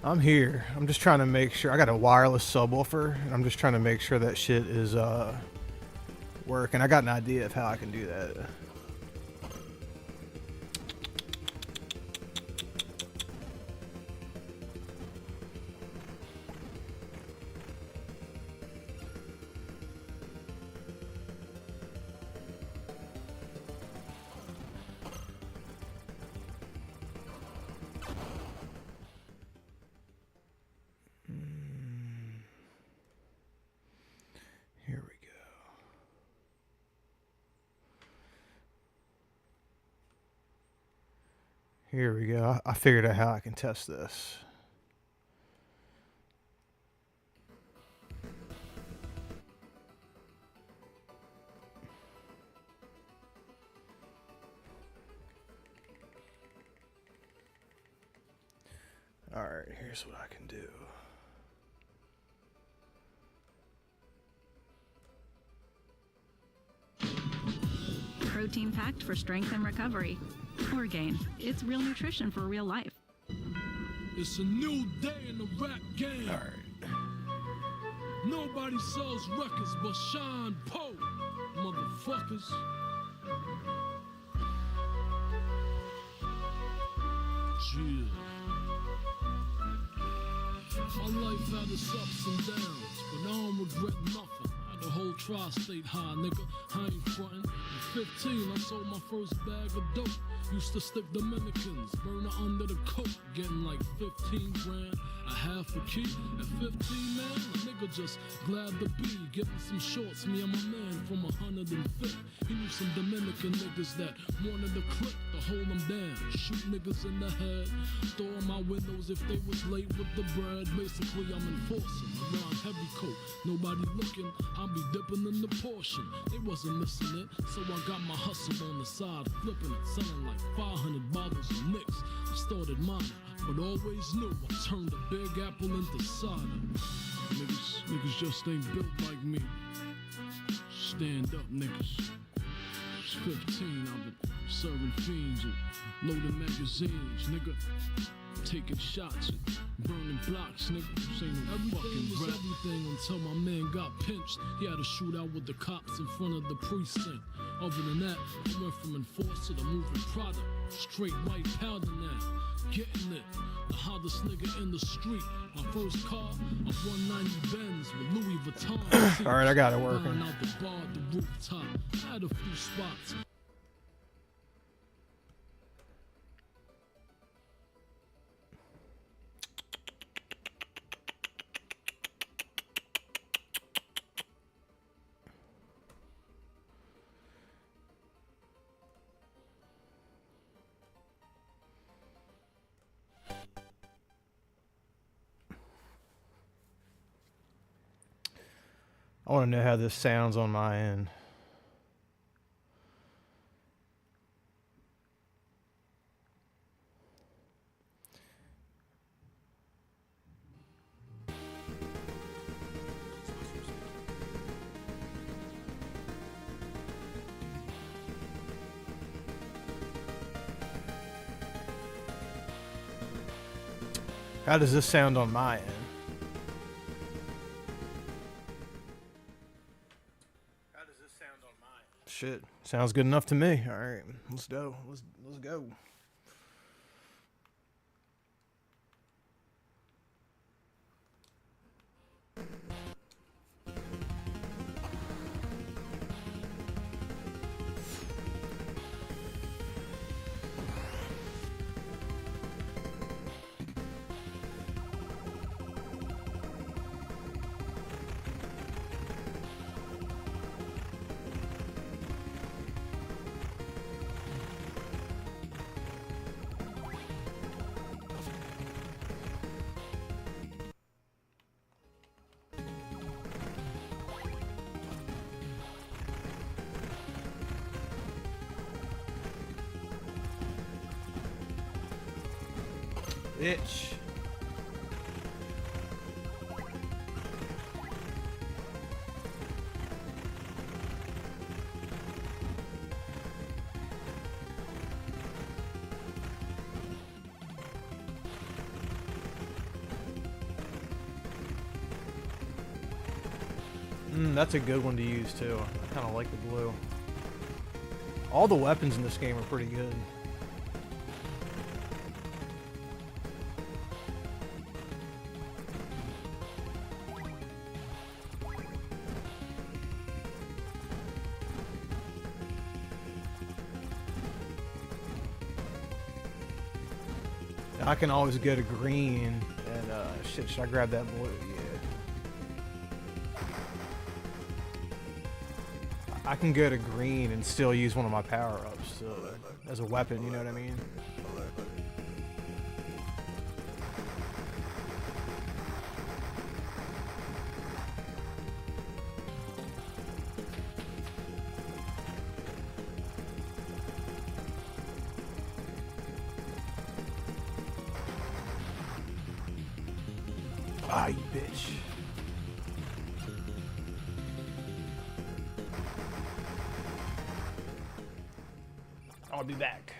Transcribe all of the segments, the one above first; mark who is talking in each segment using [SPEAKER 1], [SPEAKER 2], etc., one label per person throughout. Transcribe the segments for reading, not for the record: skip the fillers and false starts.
[SPEAKER 1] I'm here. I'm just trying to make sure. I got a wireless subwoofer, and I'm just trying to make sure that shit is working. I got an idea of how I can do that. Here we go. Here we go. I figured out how I can test this. Alright, here's what I can do.
[SPEAKER 2] Protein packed for strength and recovery. Orgain. It's real nutrition for real life.
[SPEAKER 3] It's a new day in the rap game.
[SPEAKER 1] Alright.
[SPEAKER 3] Nobody sells records but Sean Poe, motherfuckers. Yeah. My life had its ups and downs, but I don't regret nothing. Had the whole tri-state high, nigga. I ain't frontin'. At 15, I sold my first bag of dope. Used to stick Dominicans, burner under the coat, getting like 15 grand, a half a key. At 15, man, a nigga just glad to be getting some shorts. Me and my man from 105th. He knew some Dominican niggas that wanted the clip to hold them down, shoot niggas in the head, throw them out windows if they was late with the bread. Basically, I'm enforcing around heavy coat. Nobody looking, I'll be dipping in the portion. They wasn't missing it, so I got my hustle on the side, flipping it, selling like 500 bottles of Nicks. I started mine, but always knew I turned the Big Apple into cider. Niggas just ain't built like me. Stand up, niggas. It's 15, I've been serving fiends and loading magazines, nigga. Taking shots and burning blocks, nigga. This ain't no everything was rap. Everything until my man got pinched. He had a shootout with the cops in front of the precinct. Other than that, I went from enforcer to moving product. Straight white powder now. Getting it. The hottest nigga in the street. My first car, a 190 Benz with Louis Vuitton.
[SPEAKER 1] Alright, I got it working.
[SPEAKER 3] Out the bar, the rooftop. I had a few spots.
[SPEAKER 1] I want to know how this sounds on my end. How does this sound on my end? Shit, sounds good enough to me. All right, let's go. Let's go. Bitch. That's a good one to use too. I kind of like the blue. All the weapons in this game are pretty good. I can always go to green and shit, should I grab that blue? Yeah. I can go to green and still use one of my power-ups as a weapon, you know what I mean? Ah, you bitch. I'll be back.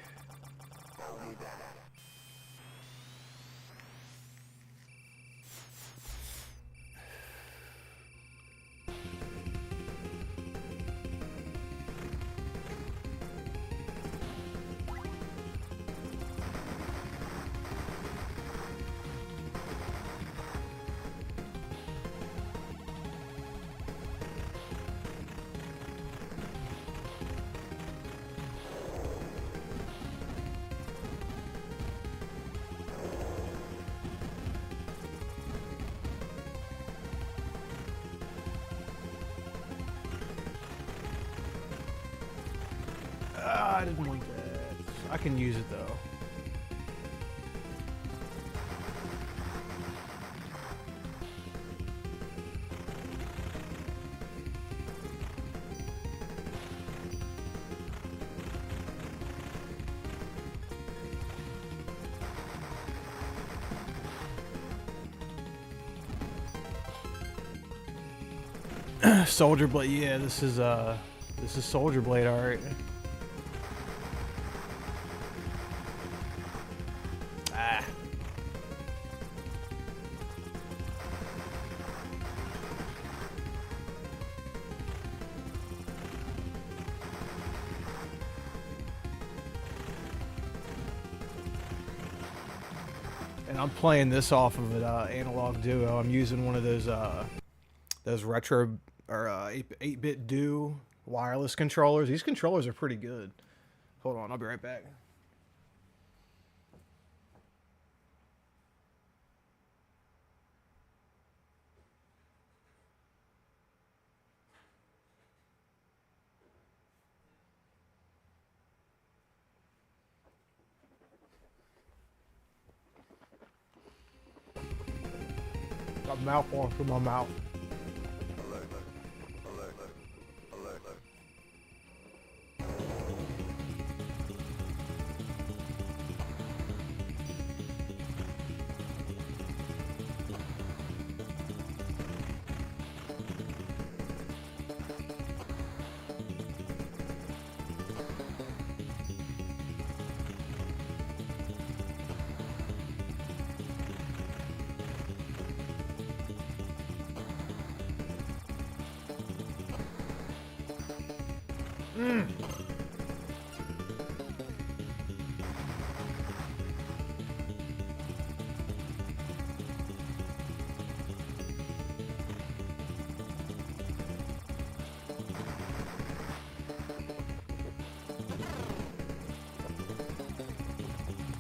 [SPEAKER 1] I didn't want that. I can use it though. Soldier Blade, yeah, this is Soldier Blade, alright. Ah. And I'm playing this off of an Analog Duo. I'm using one of those retro or 8-bit do wireless controllers. These controllers are pretty good. Hold on, I'll be right back. Got mouthwash in my mouth.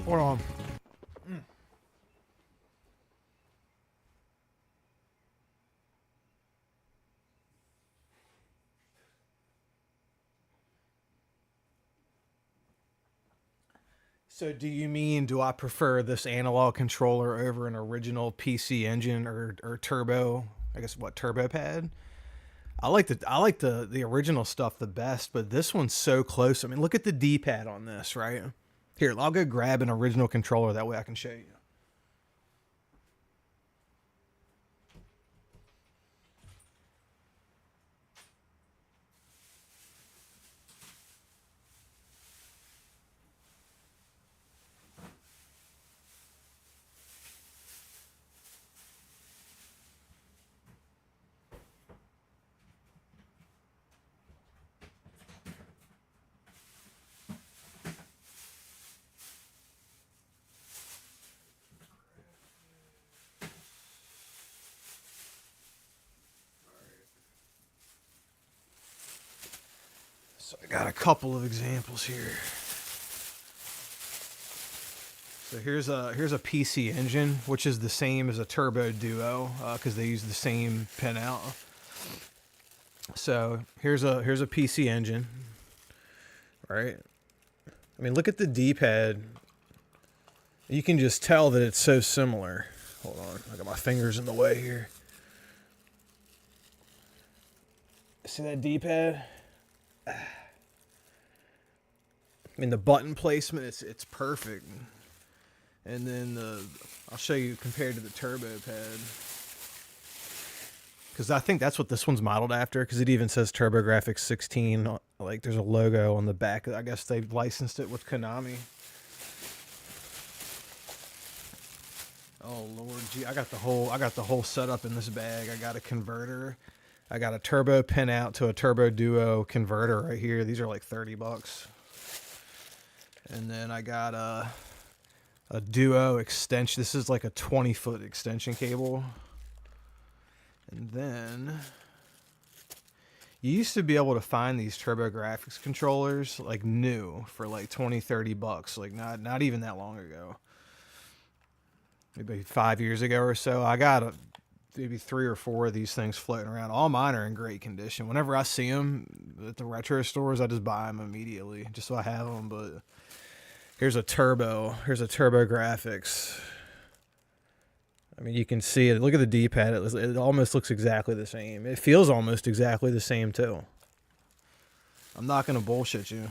[SPEAKER 1] Hold on. So do you mean, do I prefer this analog controller over an original PC engine or turbo, I guess what, turbo pad? I like the original stuff the best, but this one's so close. I mean, look at the D-pad on this, right? Here, I'll go grab an original controller, that way I can show you. got a couple of examples here. So here's a PC engine, which is the same as a Turbo Duo, because they use the same pinout. So here's a PC engine, right? I mean, look at the D-pad. You can just tell that it's so similar. Hold on, I got my fingers in the way here. See that D-pad? I mean, the button placement, it's perfect. And then I'll show you compared to the Turbo Pad. Because I think that's what this one's modeled after, because it even says TurboGrafx 16. Like, there's a logo on the back. I guess they've licensed it with Konami. Oh Lord, gee, I got the whole setup in this bag. I got a converter. I got a turbo pin out to a Turbo Duo converter right here. These are like $30. And then I got a Duo extension. This is like a 20-foot extension cable. And then you used to be able to find these TurboGrafx controllers like new for like $20-30, like not even that long ago. Maybe 5 years ago or so. I got maybe 3 or 4 of these things floating around. All mine are in great condition. Whenever I see them at the retro stores, I just buy them immediately just so I have them. But here's a TurboGrafx. I mean, you can see it. Look at the D-pad. It almost looks exactly the same. It feels almost exactly the same too. I'm not gonna bullshit you.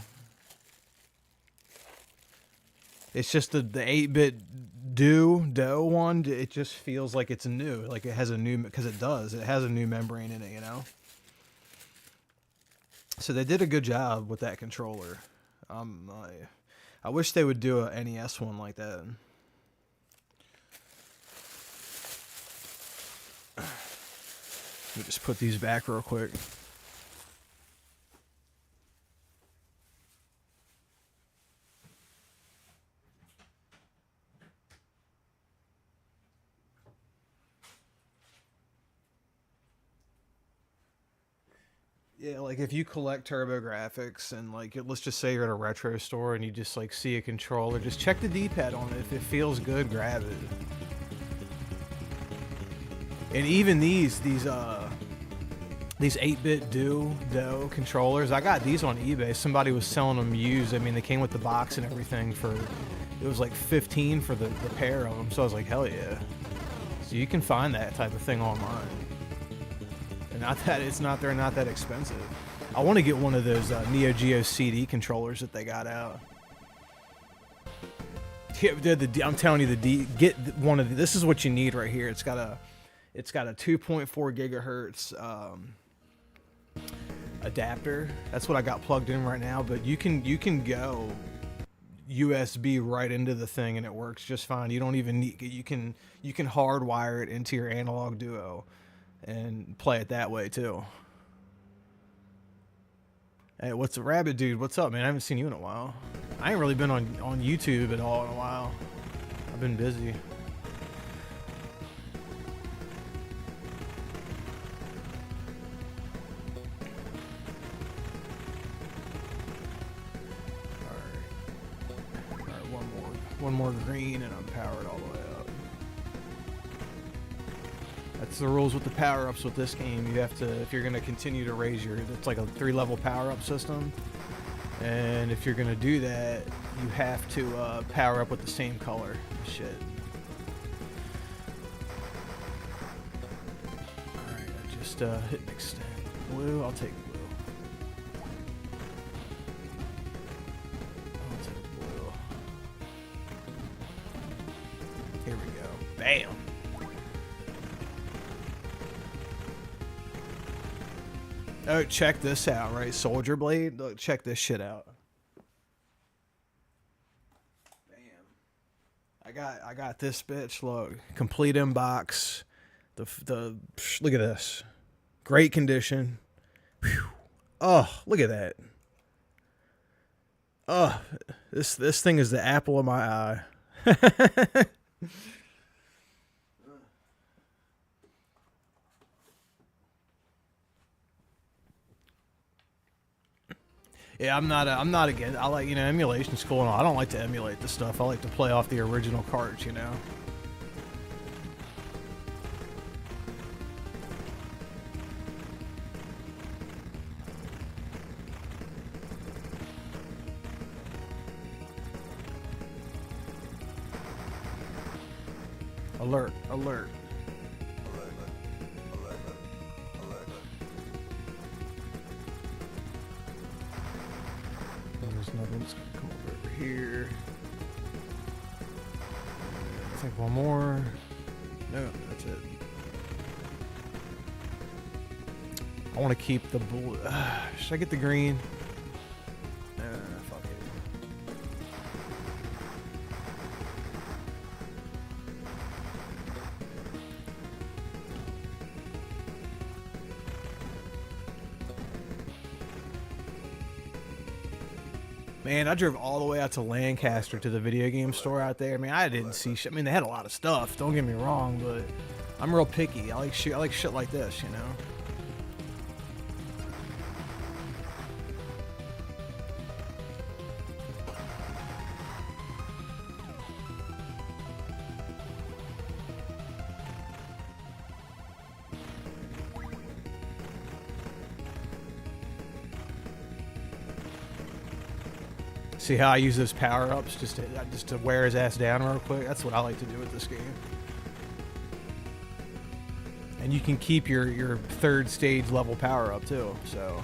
[SPEAKER 1] It's just the 8-bit Do one. It just feels like it's new. Like it has a new, because it does. It has a new membrane in it, you know. So they did a good job with that controller. I wish they would do a NES one like that. Let me just put these back real quick. Yeah, like if you collect TurboGrafx and like let's just say you're at a retro store and you just like see a controller, just check the D-pad on it. If it feels good, grab it. And even these 8-bit Do controllers, I got these on eBay. Somebody was selling them used. I mean, they came with the box and everything it was like $15 for the pair of them. So I was like, hell yeah. So you can find that type of thing online. And they're not that expensive. I want to get one of those Neo Geo CD controllers that they got out. I'm telling you, get one of this is what you need right here. It's got a 2.4 gigahertz adapter. That's what I got plugged in right now. But you can go USB right into the thing and it works just fine. You don't even need. You can hardwire it into your Analogue Duo and play it that way too. Hey, what's a rabbit dude? What's up, man? I haven't seen you in a while. I ain't really been on YouTube at all in a while. I've been busy. One more green and I'm powered all the way up. That's the rules with the power-ups with this game. You have to, if you're going to continue to raise it's like a 3-level power-up system. And if you're going to do that, you have to power up with the same color. Shit. Alright, I just hit extend. Blue, I'll take blue. Here we go. Bam. Oh, check this out, right? Soldier Blade. Look, check this shit out. Bam. I got this bitch. Look, complete inbox. Look at this. Great condition. Whew. Oh, look at that. Oh, this thing is the apple of my eye. Yeah, I'm not against. I like, you know, emulation's cool and all. I don't like to emulate the stuff. I like to play off the original carts, you know. Alert, alert. There's another one's gonna come over here. I think one more. No, that's it. I want to keep the blue. Should I get the green? Fuck it. Man, I drove all the way out to Lancaster to the video game store out there. I mean, I didn't see shit. I mean, they had a lot of stuff. Don't get me wrong, but I'm real picky. I like shit. I like shit like this, you know. See how I use those power-ups just to wear his ass down real quick? That's what I like to do with this game. And you can keep your third stage level power-up too, so.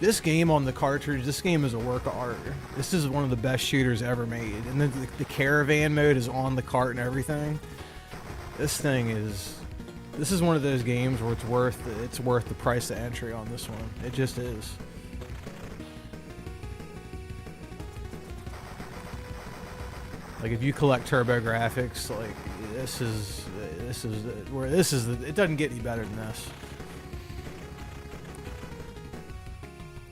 [SPEAKER 1] This game on the cartridge, this game is a work of art. This is one of the best shooters ever made. And then the caravan mode is on the cart and everything. This is one of those games where it's worth the price of entry on this one. It just is. Like if you collect TurboGrafx, like it doesn't get any better than this.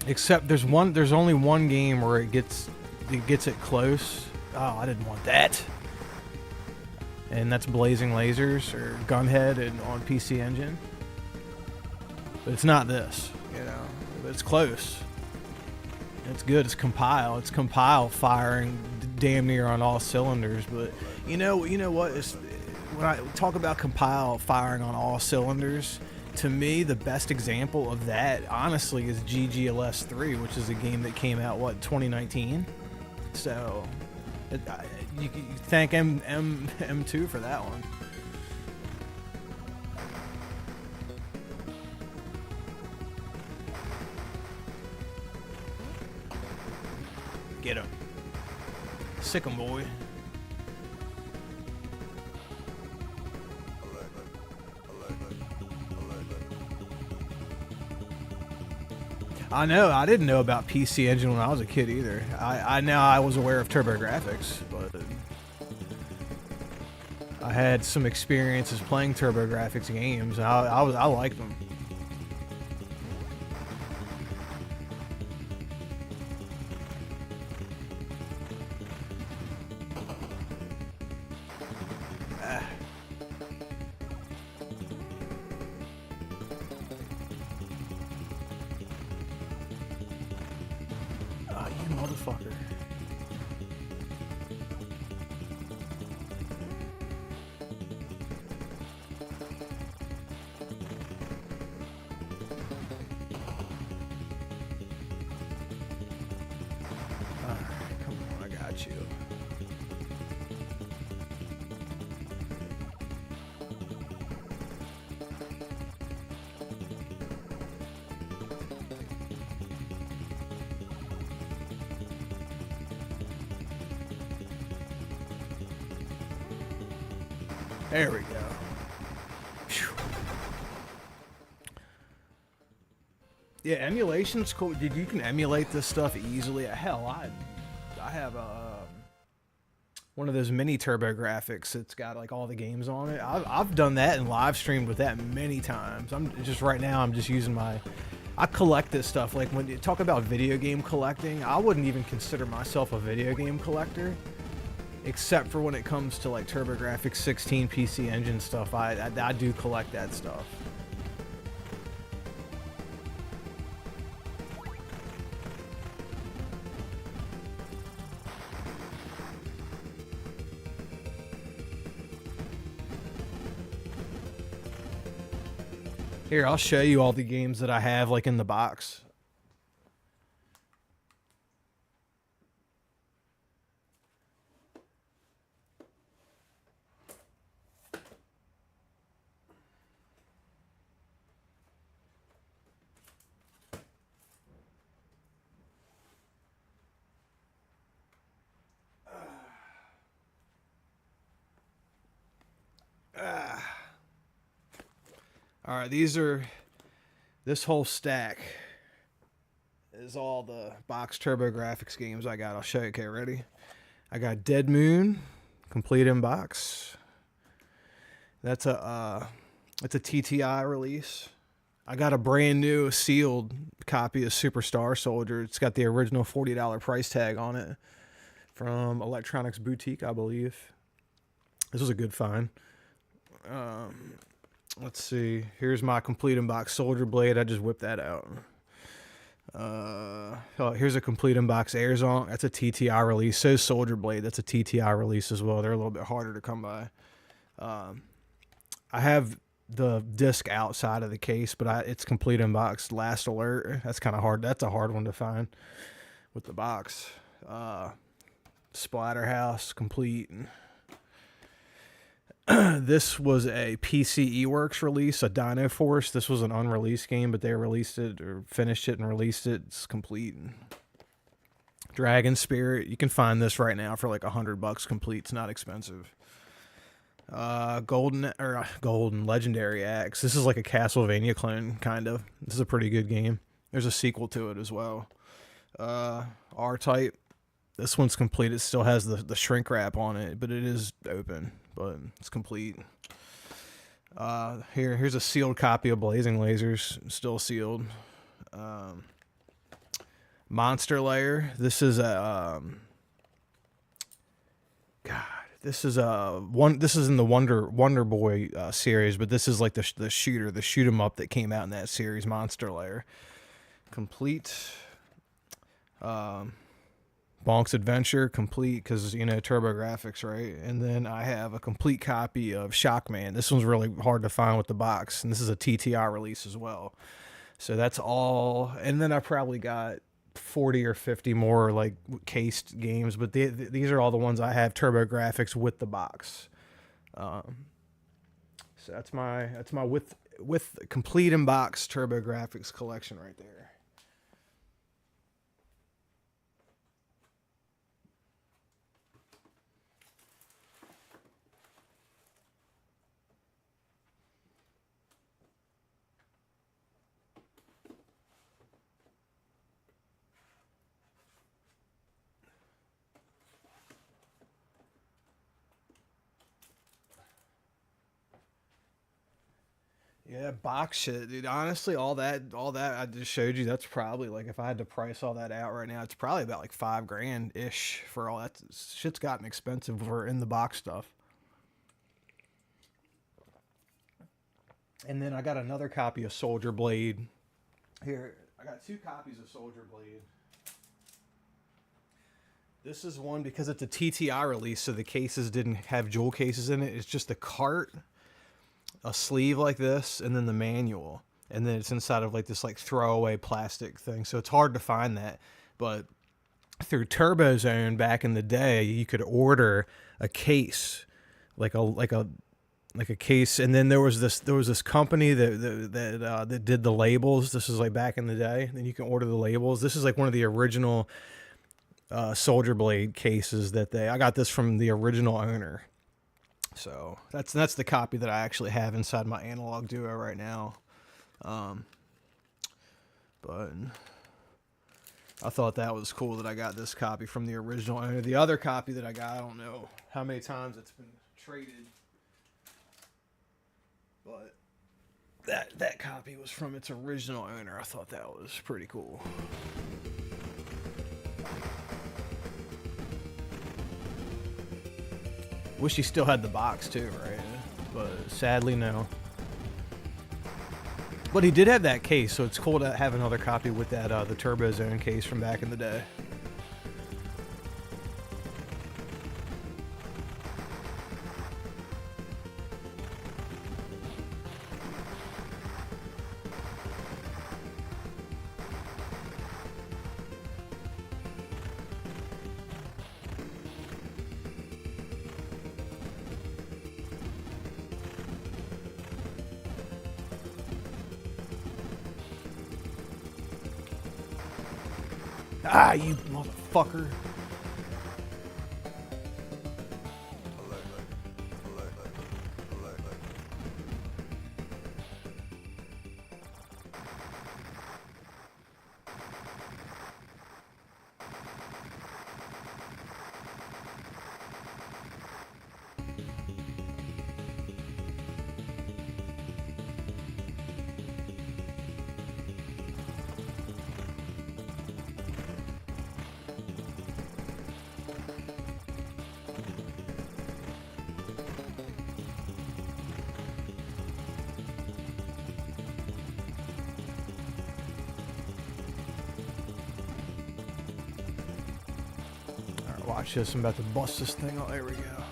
[SPEAKER 1] Except there's only one game where it gets it close. Oh, I didn't want that. And that's Blazing Lasers or Gunhead on PC Engine. But it's not this, you know. But it's close. It's good. It's compile firing damn near on all cylinders. But you know what? When I talk about compile firing on all cylinders, to me the best example of that, honestly, is GGLS 3, which is a game that came out 2019. So you thank M2 for that one. Get him. Sick 'em, boy. I know. I didn't know about PC Engine when I was a kid either. I was aware of TurboGrafx, but I had some experiences playing TurboGrafx games, and I liked them. Motherfucker. Alright, come on, I got you. There we go. Whew. Yeah, emulation's cool. Dude, you can emulate this stuff easily. Hell, I have one of those mini TurboGrafx. It's got like all the games on it. I've done that and live streamed with that many times. Right now I'm just using I collect this stuff. Like when you talk about video game collecting, I wouldn't even consider myself a video game collector. Except for when it comes to like TurboGrafx 16 PC Engine stuff, I do collect that stuff. Here, I'll show you all the games that I have like in the box. All right, this whole stack is all the box TurboGrafx games I got. I'll show you. Okay, ready? I got Dead Moon, complete in box. That's a TTI release. I got a brand new sealed copy of Superstar Soldier. It's got the original $40 price tag on it from Electronics Boutique, I believe. This was a good find. Let's see. Here's my complete in box Soldier Blade. I just whipped that out. Here's a complete in box Airzonk. That's a TTI release. So Soldier Blade. That's a TTI release as well. They're a little bit harder to come by. I have the disc outside of the case, but it's complete in box. Last Alert. That's kind of hard. That's a hard one to find with the box. Splatterhouse complete. This was a PCE Works release, a Dino Force. This was an unreleased game, but they released it or finished it and released it. It's complete. Dragon Spirit. You can find this right now for like $100 complete. It's not expensive. Golden Legendary Axe. This is like a Castlevania clone, kind of. This is a pretty good game. There's a sequel to it as well. R-Type. This one's complete. It still has the shrink wrap on it, but it is open. But it's complete. Here's a sealed copy of Blazing Lasers, still sealed. Monster Lair. This is a This is in the Wonder Boy series, but this is like the shoot 'em up that came out in that series, Monster Lair. Complete. Bonk's Adventure, complete, because, TurboGrafx, right? And then I have a complete copy of Shockman. This one's really hard to find with the box, and this is a TTI release as well. So that's all. And then I probably got 40 or 50 more, like, cased games, but these are all the ones I have TurboGrafx with the box. So that's my with complete in box TurboGrafx collection right there. Yeah, box shit, dude. Honestly, all that I just showed you, that's probably, like, if I had to price all that out right now, it's probably about like $5,000 ish for all that. Shit's gotten expensive for in the box stuff. And then I got another copy of Soldier Blade. Here, I got 2 copies of Soldier Blade. This is one because it's a TTI release, so the cases didn't have jewel cases in it. It's just the cart, a sleeve like this, and then the manual, and then it's inside of like this like throwaway plastic thing, so it's hard to find that. But through TurboZone back in the day, you could order a case, like a case, and then there was this company that did the labels. This is like back in the day. Then you can order the labels. This is like one of the original Soldier Blade cases I got this from the original owner. So that's the copy that I actually have inside my Analogue Duo right now. But I thought that was cool that I got this copy from the original owner. The other copy that I got, I don't know how many times it's been traded, but that copy was from its original owner. I thought that was pretty cool. Wish he still had the box too, right? But sadly, no. But he did have that case, so it's cool to have another copy with that the TurboZone case from back in the day. Ah, you motherfucker. Watch this, I'm about to bust this thing. Oh, there we go.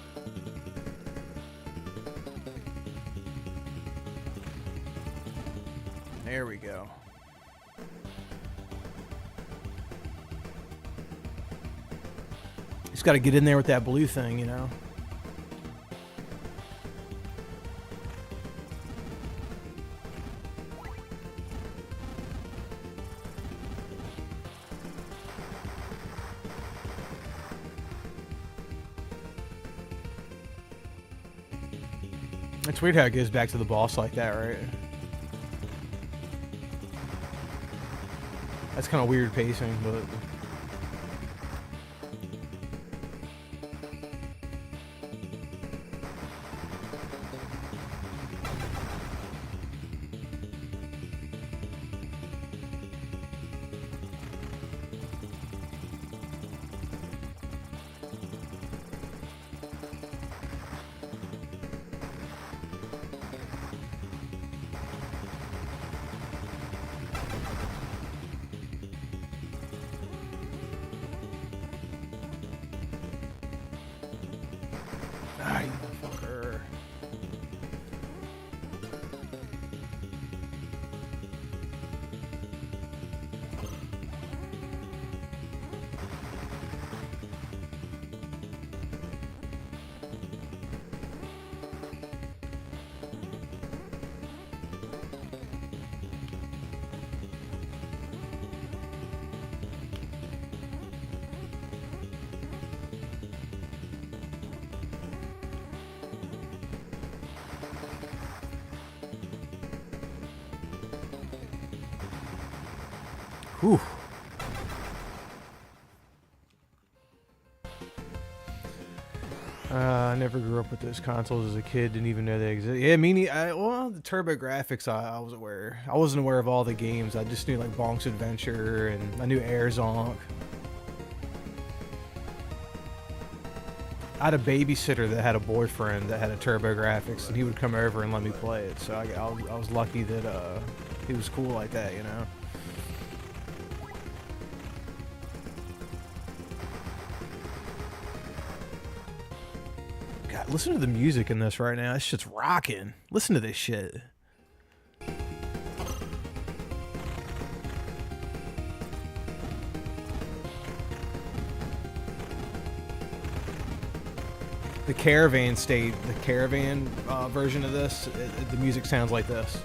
[SPEAKER 1] There we go. Just got to get in there with that blue thing, you know? It's weird how it goes back to the boss like that, right? That's kind of weird pacing, but... Ah, you motherfucker. Whew. I never grew up with those consoles as a kid. Didn't even know they existed. Yeah, well, the Turbo Graphics, I was aware. I wasn't aware of all the games. I just knew like Bonk's Adventure, and I knew Air Zonk. I had a babysitter that had a boyfriend that had a Turbo Graphics, and he would come over and let me play it. So I was lucky that he was cool like that, you know. God, listen to the music in this right now. This shit's rocking. Listen to this shit. The Caravan version of this, the music sounds like this.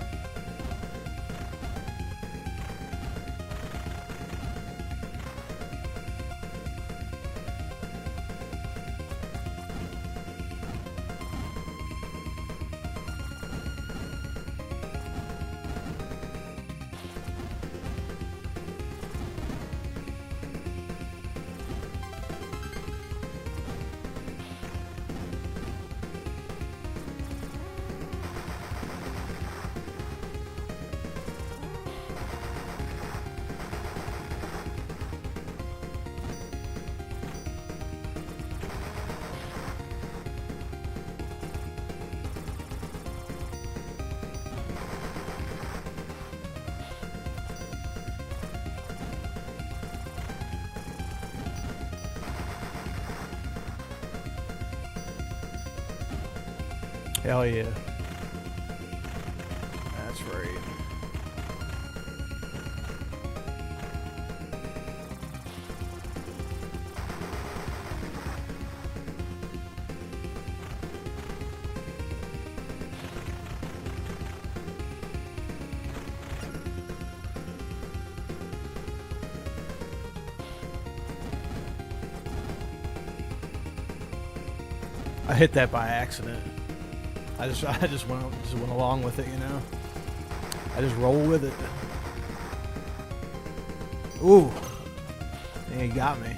[SPEAKER 1] Hell yeah. That's right. I hit that by accident. I just went along with it, you know. I just roll with it. Ooh, yeah, he got me.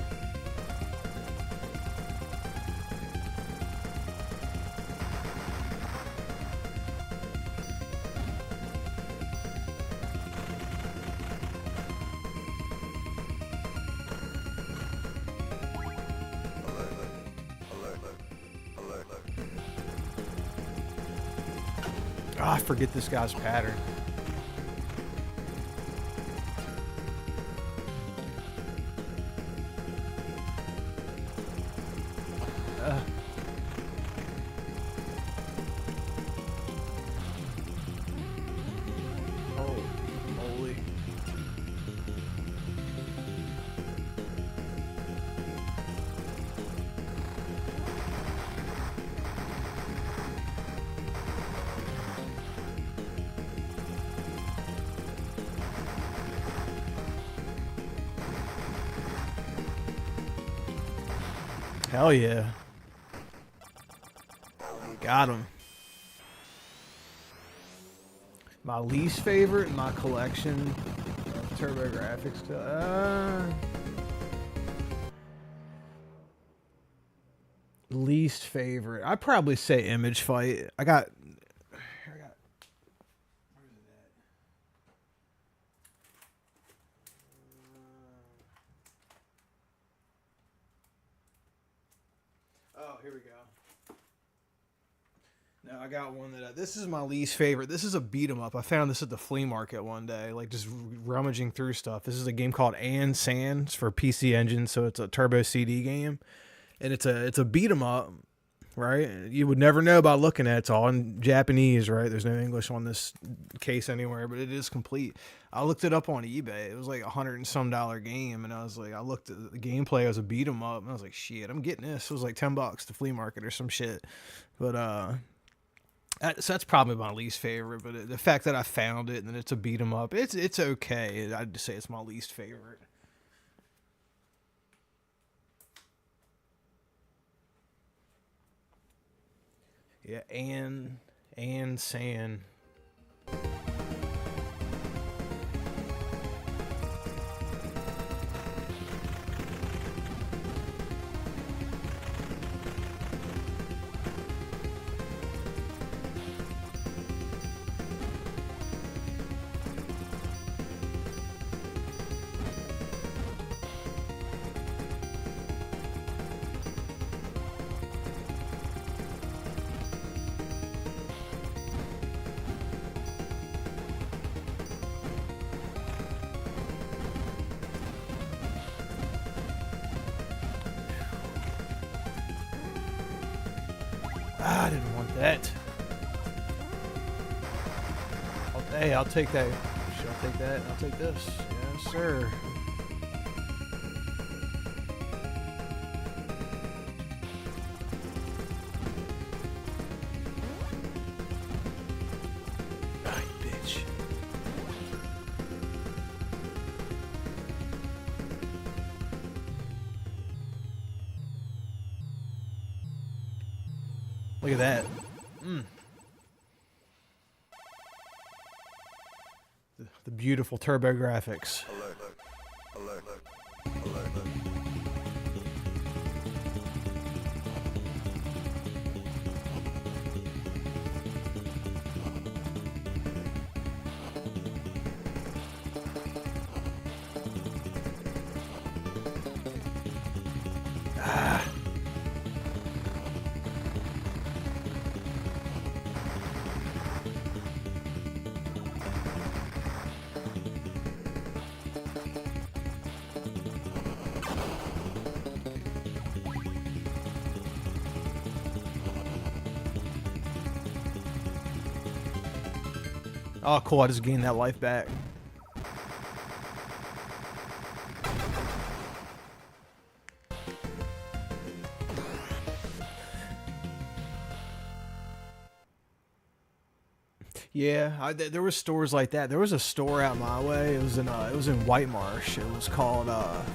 [SPEAKER 1] Oh, I forget this guy's pattern. Holy moly. Hell yeah. Got him. My least favorite in my collection of TurboGrafx. Least favorite. I'd probably say Image Fight. I got. Where's it at? Oh, here we go. No, I got one that this is my least favorite. This is a beat 'em up. I found this at the flea market one day, like just rummaging through stuff. This is a game called And Sand. It's for PC Engine, so it's a Turbo CD game, and it's a beat 'em up, right? You would never know by looking at it. It's all in Japanese, right? There's no English on this case anywhere, but it is complete. I looked it up on eBay. It was like $100 and some game, and I was like, I looked at the gameplay as a beat 'em up, and I was like, shit, I'm getting this. It was like $10 to flea market or some shit, but so that's probably my least favorite, but the fact that I found it and then it's a beat 'em up, it's okay. I'd just say it's my least favorite. Yeah, and Sand. I didn't want that. Hey, I'll take that. Should I take that? I'll take this. Yes, sir. Ah, you bitch. Look at that. The beautiful TurboGrafx. Oh, cool. I just gained that life back. Yeah, there were stores like that. There was a store out my way. It was in White Marsh. It was called oh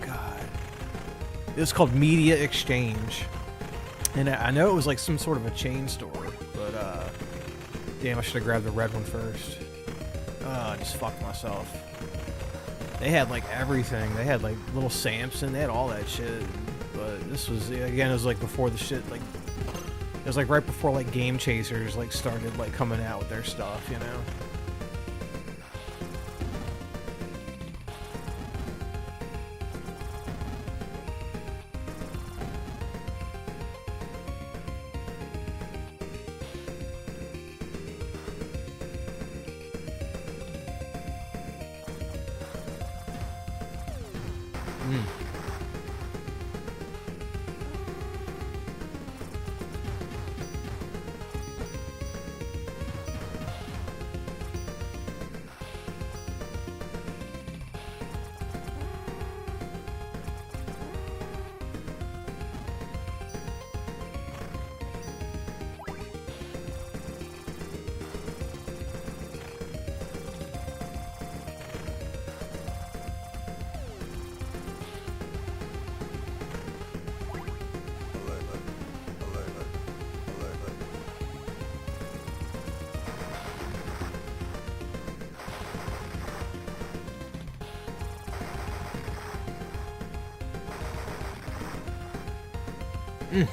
[SPEAKER 1] god. It was called Media Exchange, and I know it was like some sort of a chain store, but damn, I should have grabbed the red one first. I just fucked myself. They had like everything. They had like little Samson. They had all that shit. But this was, again, it was like before the shit, like it was like right before like Game Chasers like started like coming out with their stuff, you know.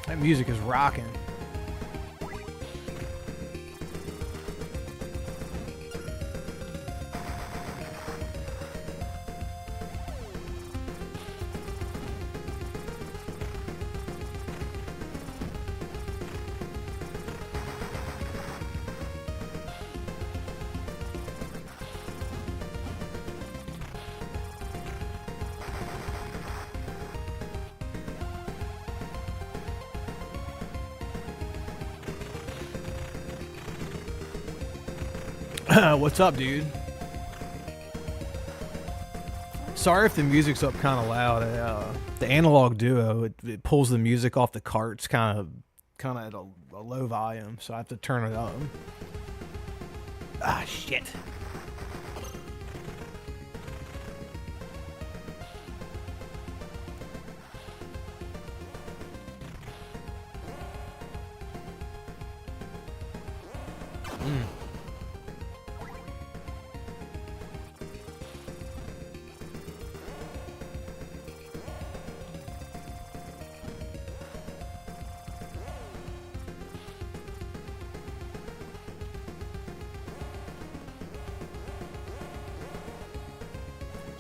[SPEAKER 1] That music is rocking. What's up, dude? Sorry if the music's up kind of loud. The Analog Duo, it pulls the music off the carts kind of at a low volume, so I have to turn it up. Ah, shit.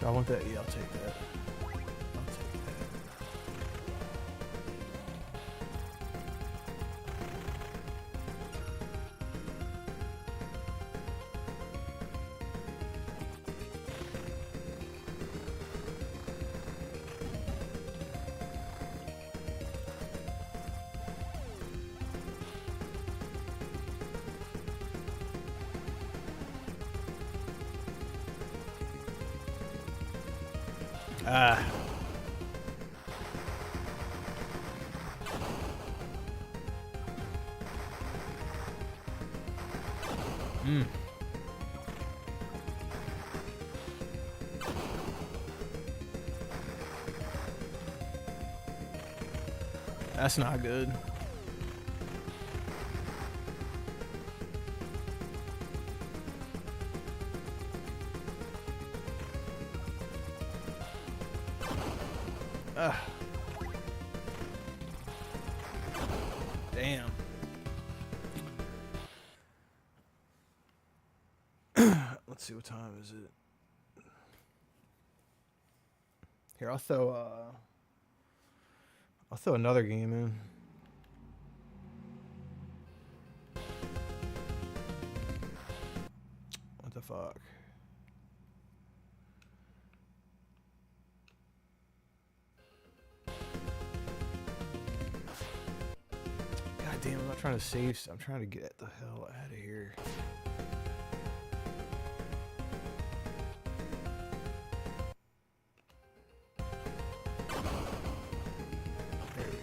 [SPEAKER 1] I want that. Yeah, I'll take that. I'll take that. That's not good. Damn. Let's see, what time is it? Here, I'll throw another game in. What the fuck? God damn, I'm not trying to save. I'm trying to get the hell out of here. There we go.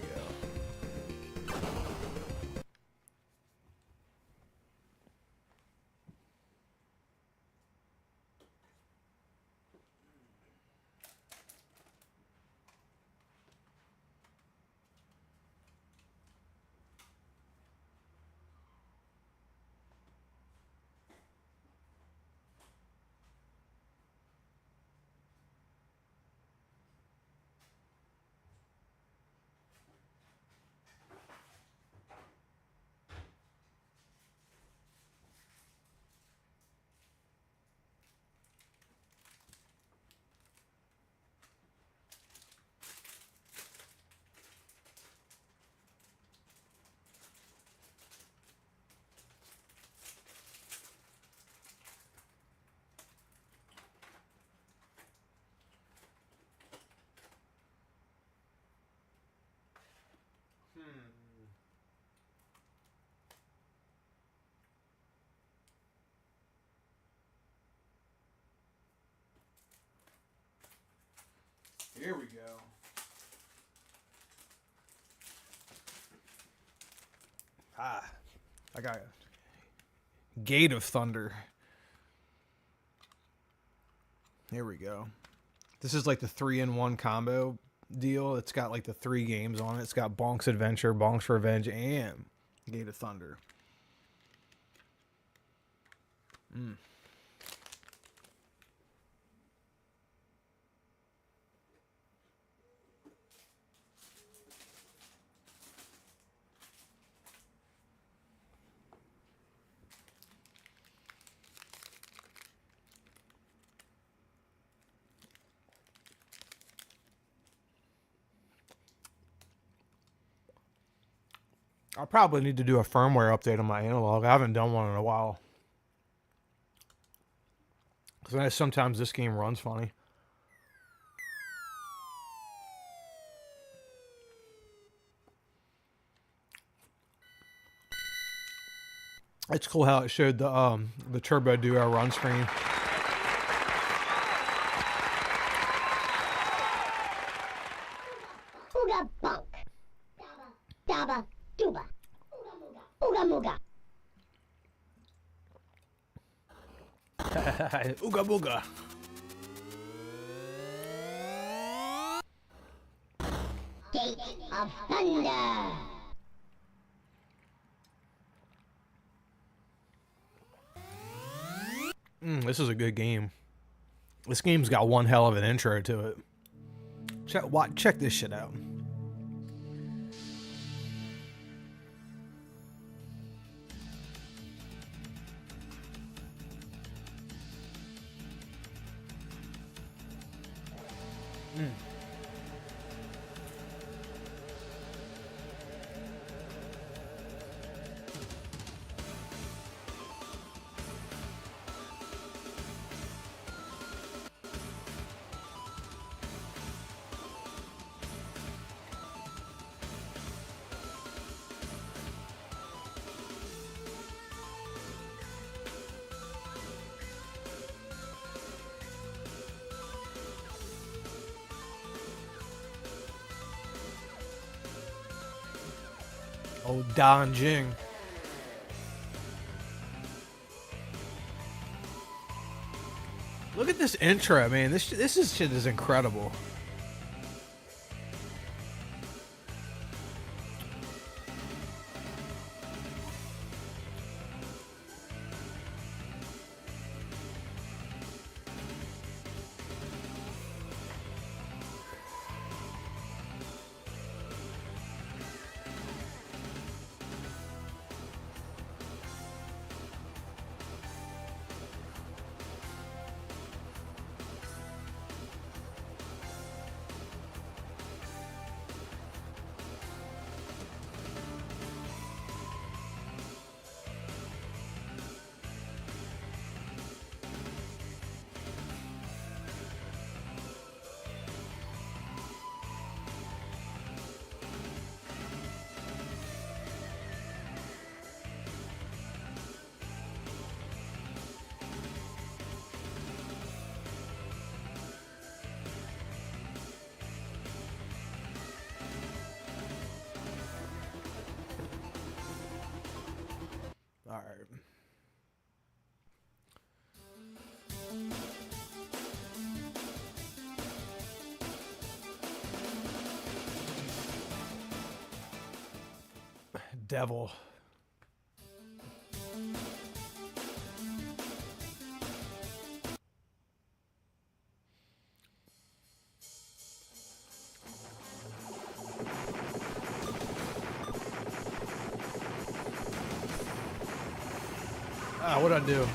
[SPEAKER 1] Here we go. I got Gate of Thunder. Here we go. This is like the 3-in-1 combo deal. It's got like the 3 games on it. It's got Bonk's Adventure, Bonk's Revenge, and Gate of Thunder. I'll probably need to do a firmware update on my Analog. I haven't done one in a while. Because sometimes this game runs funny. It's cool how it showed the Turbo Duo run screen.
[SPEAKER 4] Ooga bunk. Daba duba. Ooga mooga.
[SPEAKER 1] Ooga booga.
[SPEAKER 4] Gate of Thunder.
[SPEAKER 1] This is a good game. This game's got one hell of an intro to it. Check this shit out. Oh, Dan Jing. Look at this intro, man. This shit is incredible. All right. Devil. What'd I do?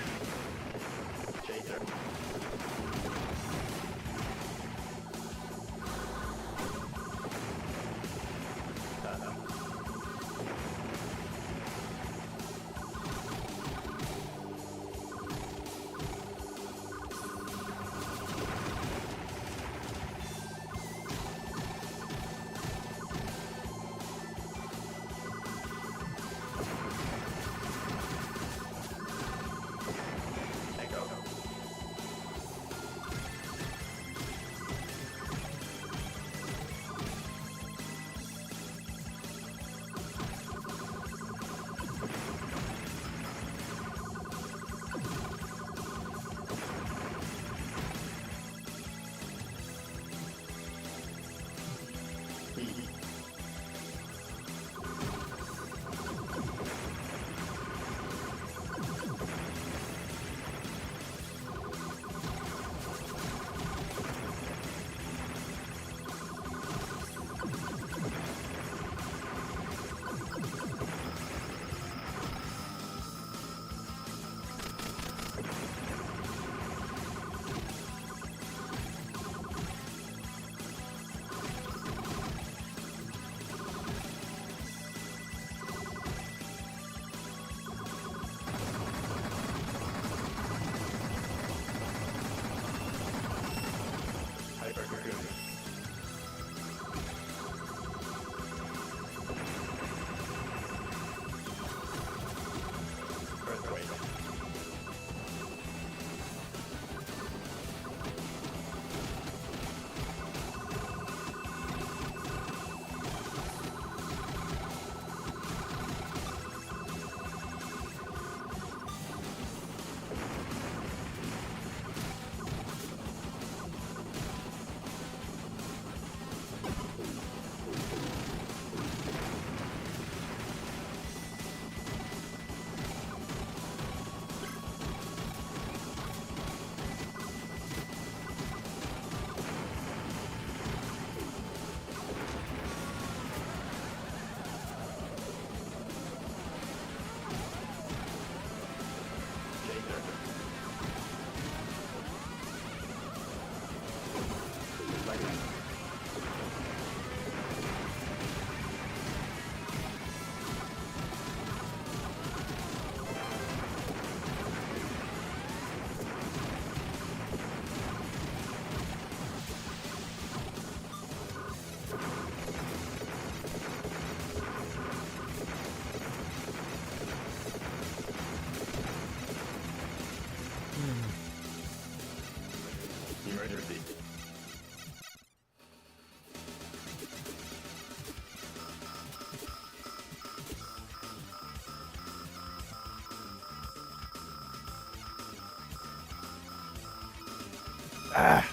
[SPEAKER 1] Ah.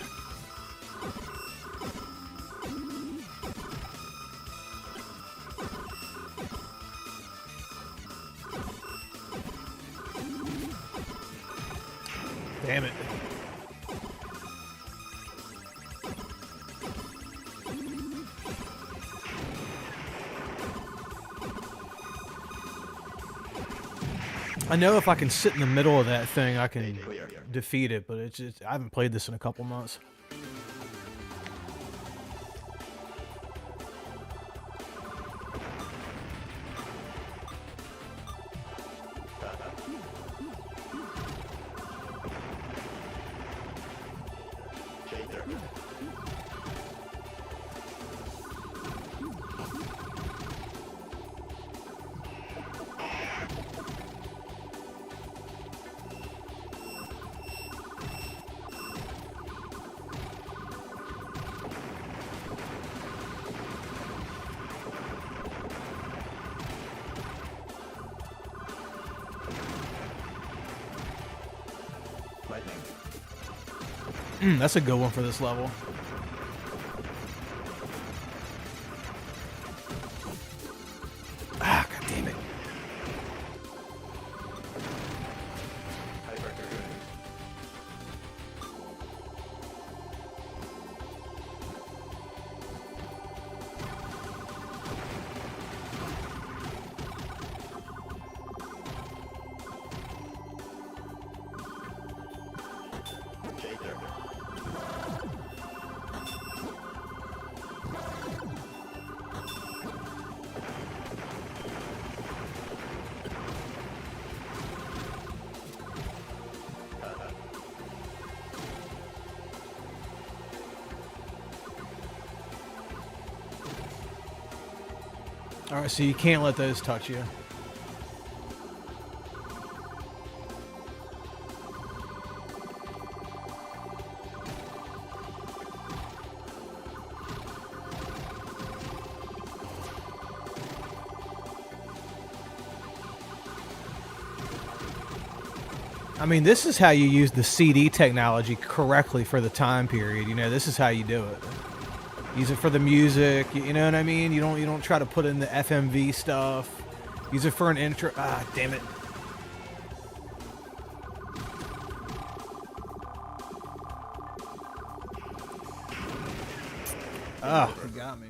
[SPEAKER 1] Damn it. I know if I can sit in the middle of that thing, I can defeat it, but it's just, I haven't played this in a couple months. That's a good one for this level. Ah, god damn it. Alright, so you can't let those touch you. I mean, this is how you use the CD technology correctly for the time period. You know, this is how you do it. Use it for the music. You know what I mean? You don't try to put in the FMV stuff. Use it for an intro. Ah, damn it. Ah,
[SPEAKER 5] It got me.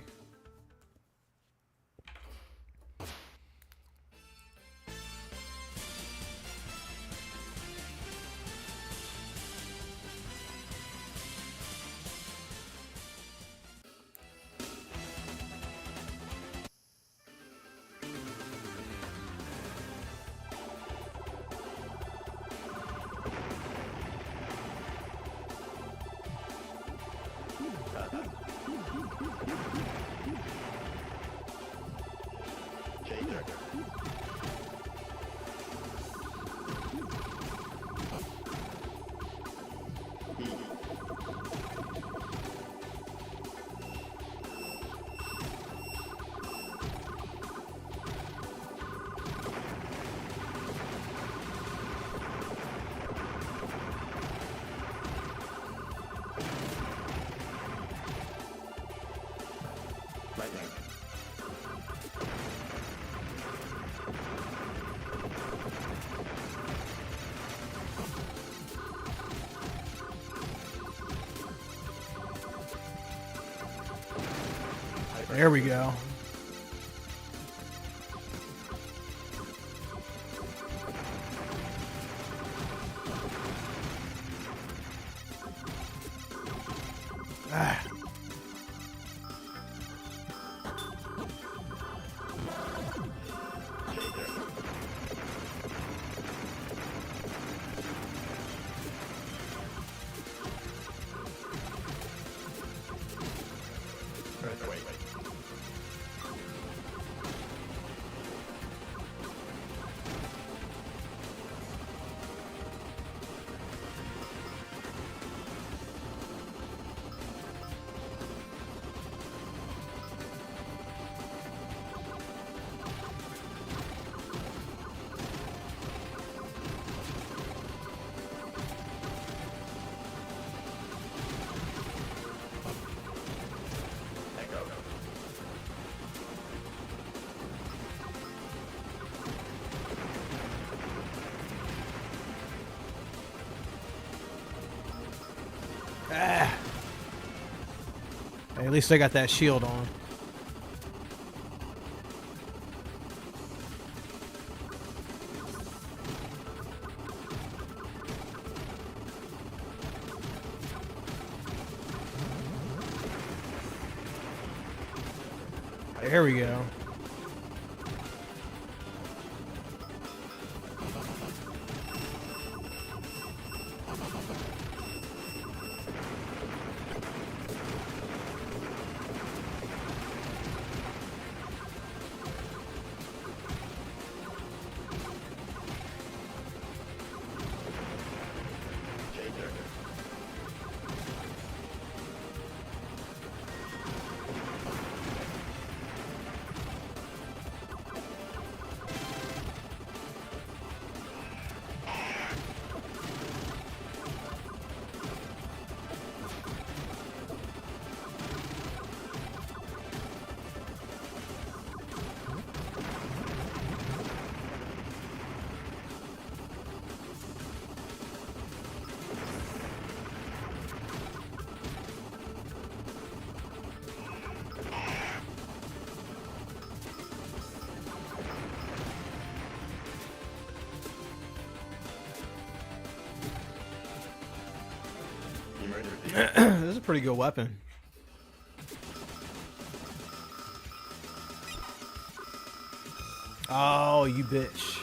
[SPEAKER 1] there we go. Ah. Ah. Hey, at least I got that shield on. There we go. This is a pretty good weapon. Oh, you bitch.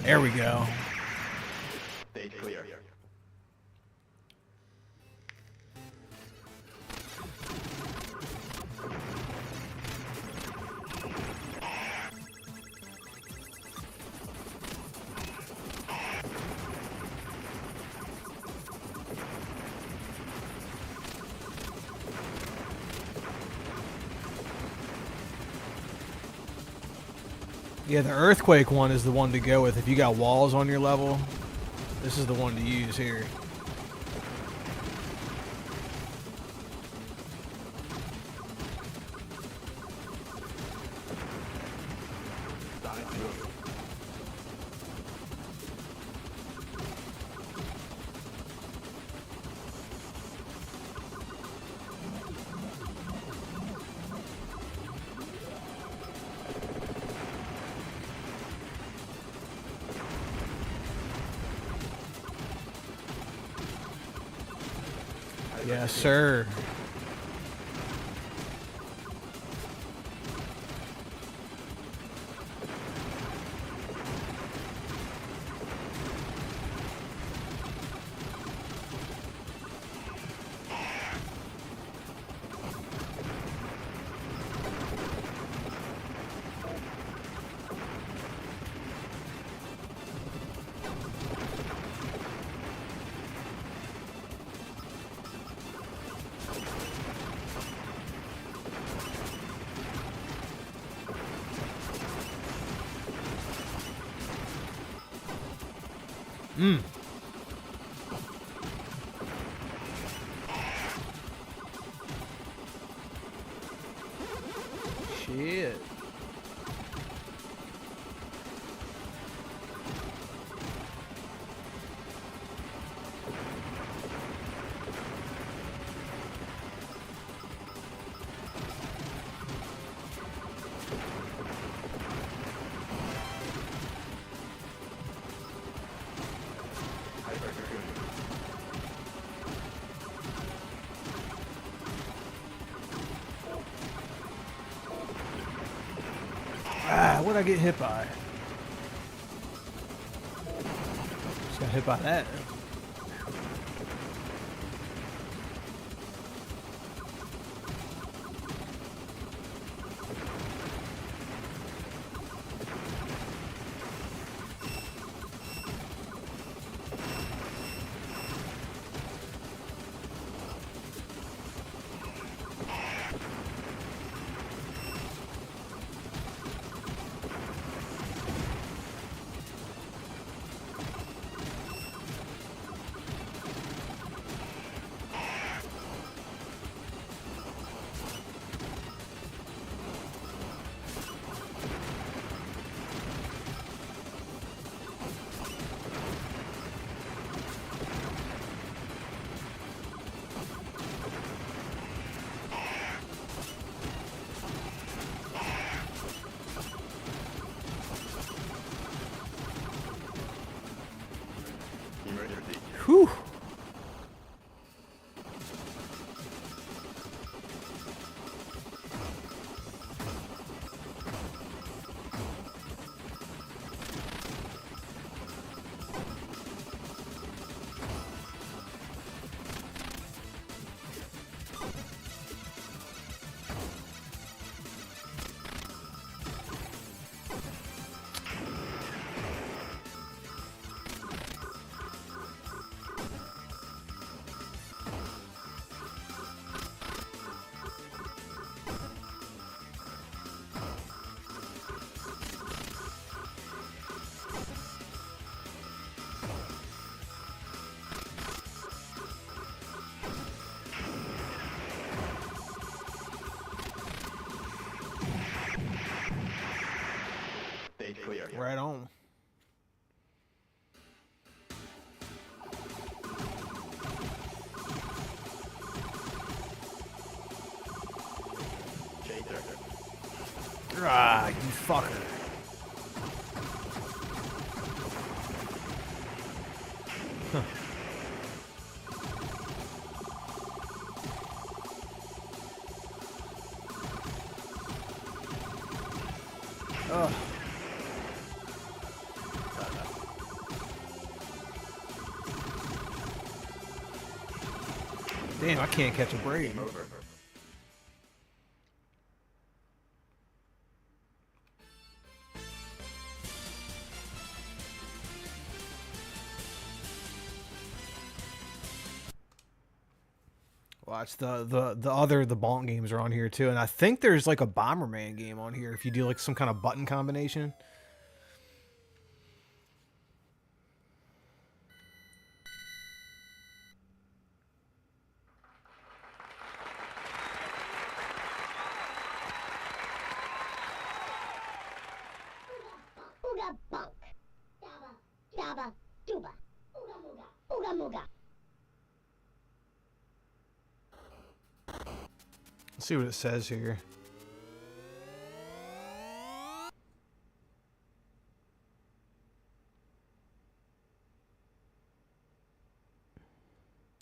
[SPEAKER 1] There we go.
[SPEAKER 5] Stage clear.
[SPEAKER 1] Yeah, the earthquake one is the one to go with if you got walls on your level. This is the one to use here. Yes, sir. Shit. Ah, what'd I get hit by? Just got hit by that. Whew.
[SPEAKER 5] Stage clear.
[SPEAKER 1] Right on.
[SPEAKER 5] Chaser.
[SPEAKER 1] Ah, you fucker. Huh. Ugh. Damn, I can't catch a break. Watch the Bonk games are on here too, and I think there's like a Bomberman game on here if you do like some kind of button combination.
[SPEAKER 4] Ooga bunk. Dabba, dabba, dooba. Ooga mooga. Ooga mooga.
[SPEAKER 1] Let's see what it says here.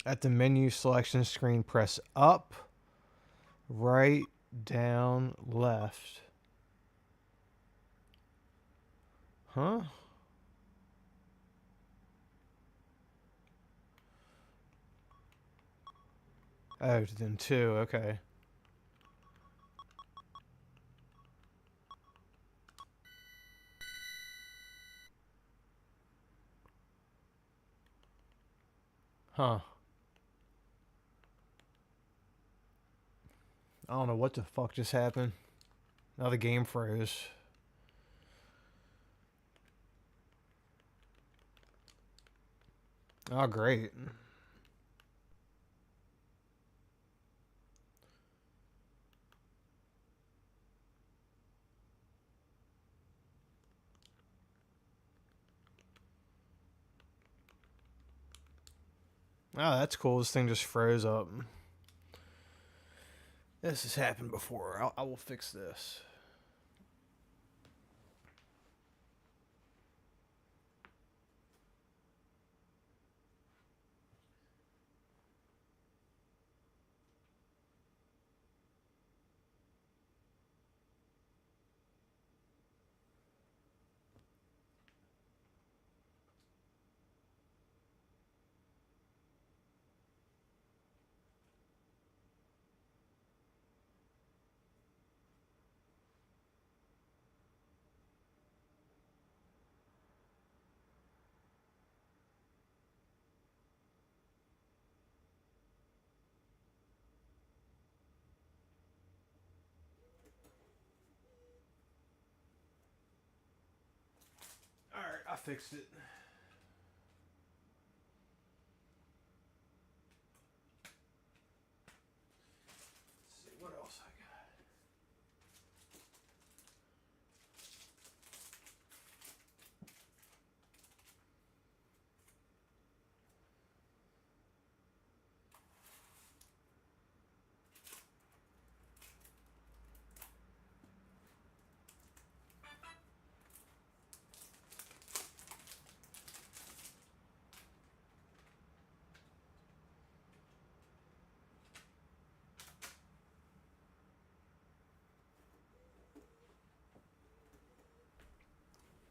[SPEAKER 1] At the menu selection screen, press up, right, down, left. Huh? Oh, then 2, okay. Huh. I don't know what the fuck just happened. Now the game froze. Oh, great. Oh, that's cool. This thing just froze up. This has happened before. I will fix this. Alright, I fixed it. Let's see what else I got.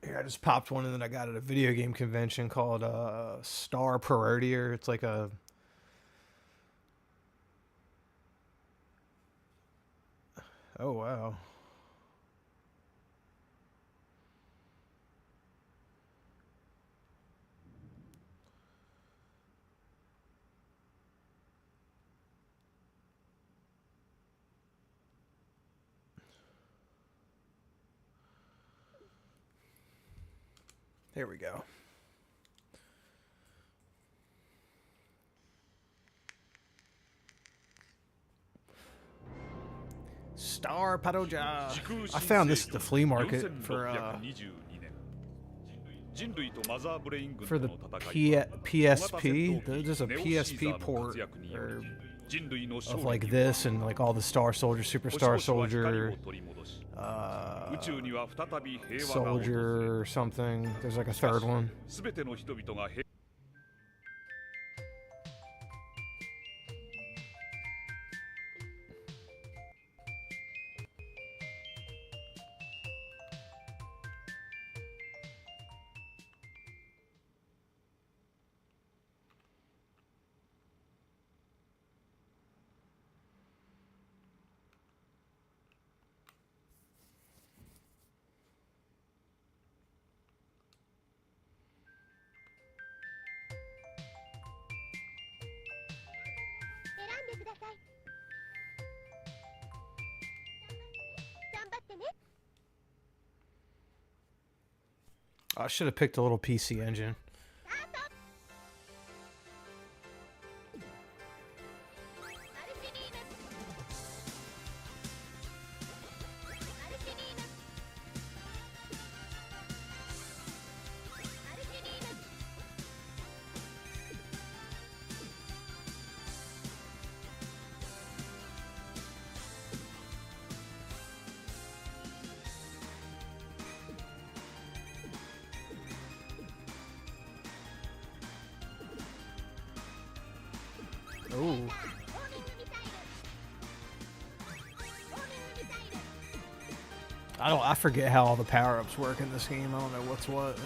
[SPEAKER 1] Here, I just popped one and then I got at a video game convention called Star Parodier. It's like a... Oh, wow. There we go. Star Paroja. I found this at the flea market for the PSP. There's a PSP port of like this and like all the Star Soldier, Superstar Soldier, Soldier or something. There's like a third one. I should have picked a little PC Engine. Ooh. I forget how all the power-ups work in this game. I don't know what's what.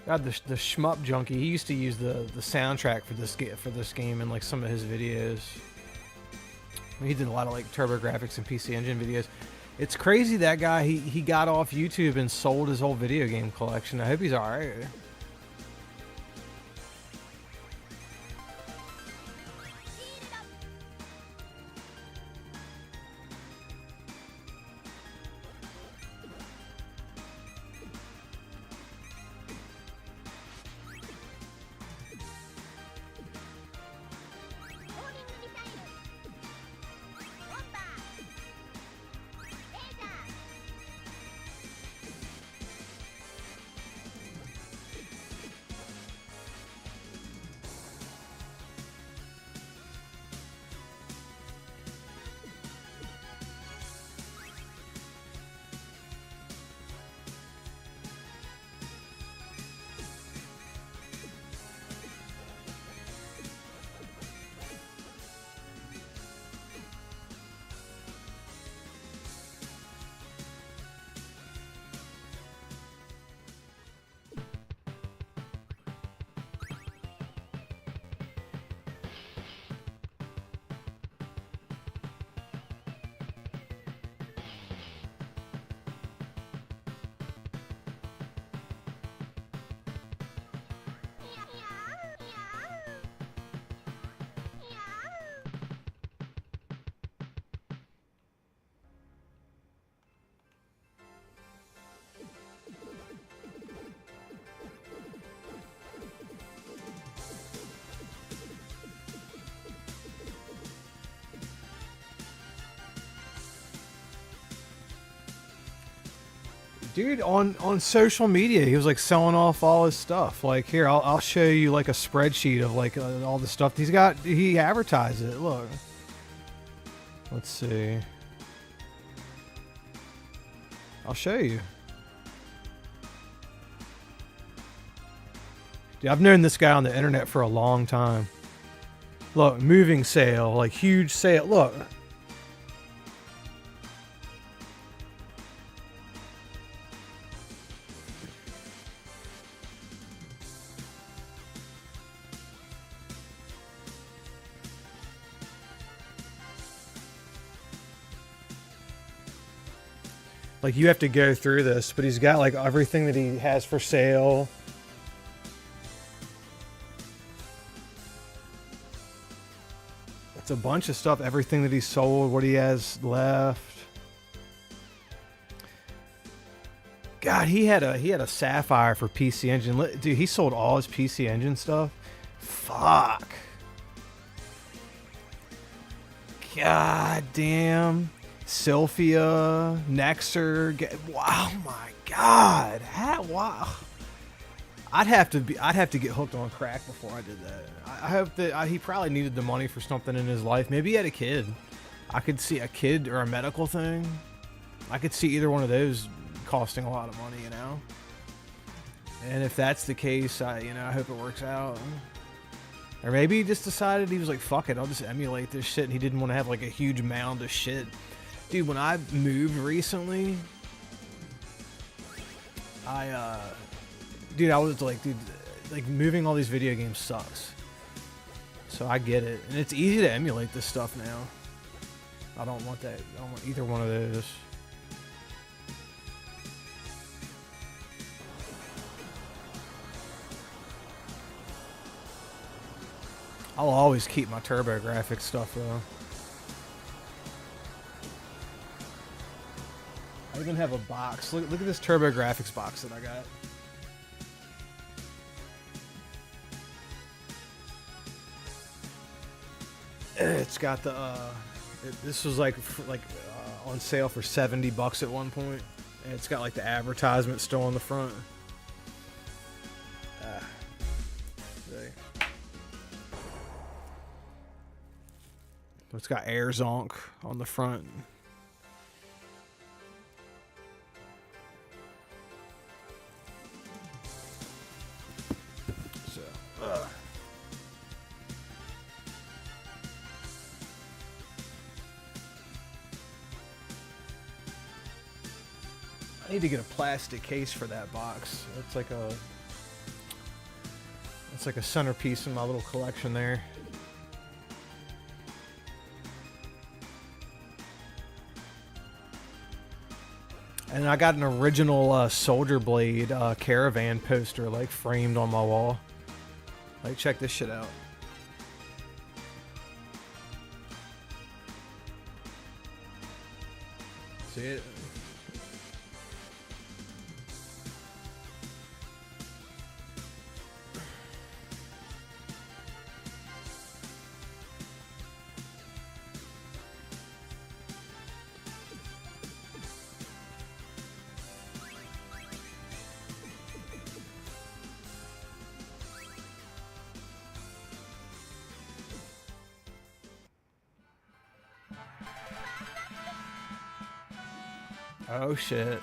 [SPEAKER 1] God, the shmup junkie. He used to use the soundtrack for this game in like some of his videos. He did a lot of like TurboGrafx and PC Engine videos. It's crazy that guy. He got off YouTube and sold his whole video game collection. I hope he's all right. Dude, on social media, he was like selling off all his stuff. Like, here, I'll show you like a spreadsheet of like all the stuff he's got. He advertised it. Look, let's see. I'll show you. Dude, I've known this guy on the internet for a long time. Look, moving sale, like huge sale. Look. Like, you have to go through this, but he's got like everything that he has for sale. It's a bunch of stuff, everything that he sold, what he has left. God, he had a Sapphire for PC Engine. Dude, he sold all his PC Engine stuff. Fuck. God damn. Sylphia, Nexer, wow, my God, wow! I'd have to get hooked on crack before I did that. I hope that he probably needed the money for something in his life. Maybe he had a kid. I could see a kid or a medical thing. I could see either one of those costing a lot of money, you know. And if that's the case, I hope it works out. Or maybe he just decided he was like, fuck it, I'll just emulate this shit, and he didn't want to have like a huge mound of shit. Dude, when I moved recently, dude, I was like, dude, like moving all these video games sucks. So I get it. And it's easy to emulate this stuff now. I don't want that. I don't want either one of those. I'll always keep my TurboGrafx stuff though. I even have a box. Look at this TurboGrafx box that I got. It's got the this was like on sale for $70 at one point. And it's got like the advertisement still on the front. It's got Air Zonk on the front. So, I need to get a plastic case for that box. It's like a centerpiece in my little collection there. And I got an original Soldier Blade Caravan poster like framed on my wall. Like, check this shit out. See it? Oh shit.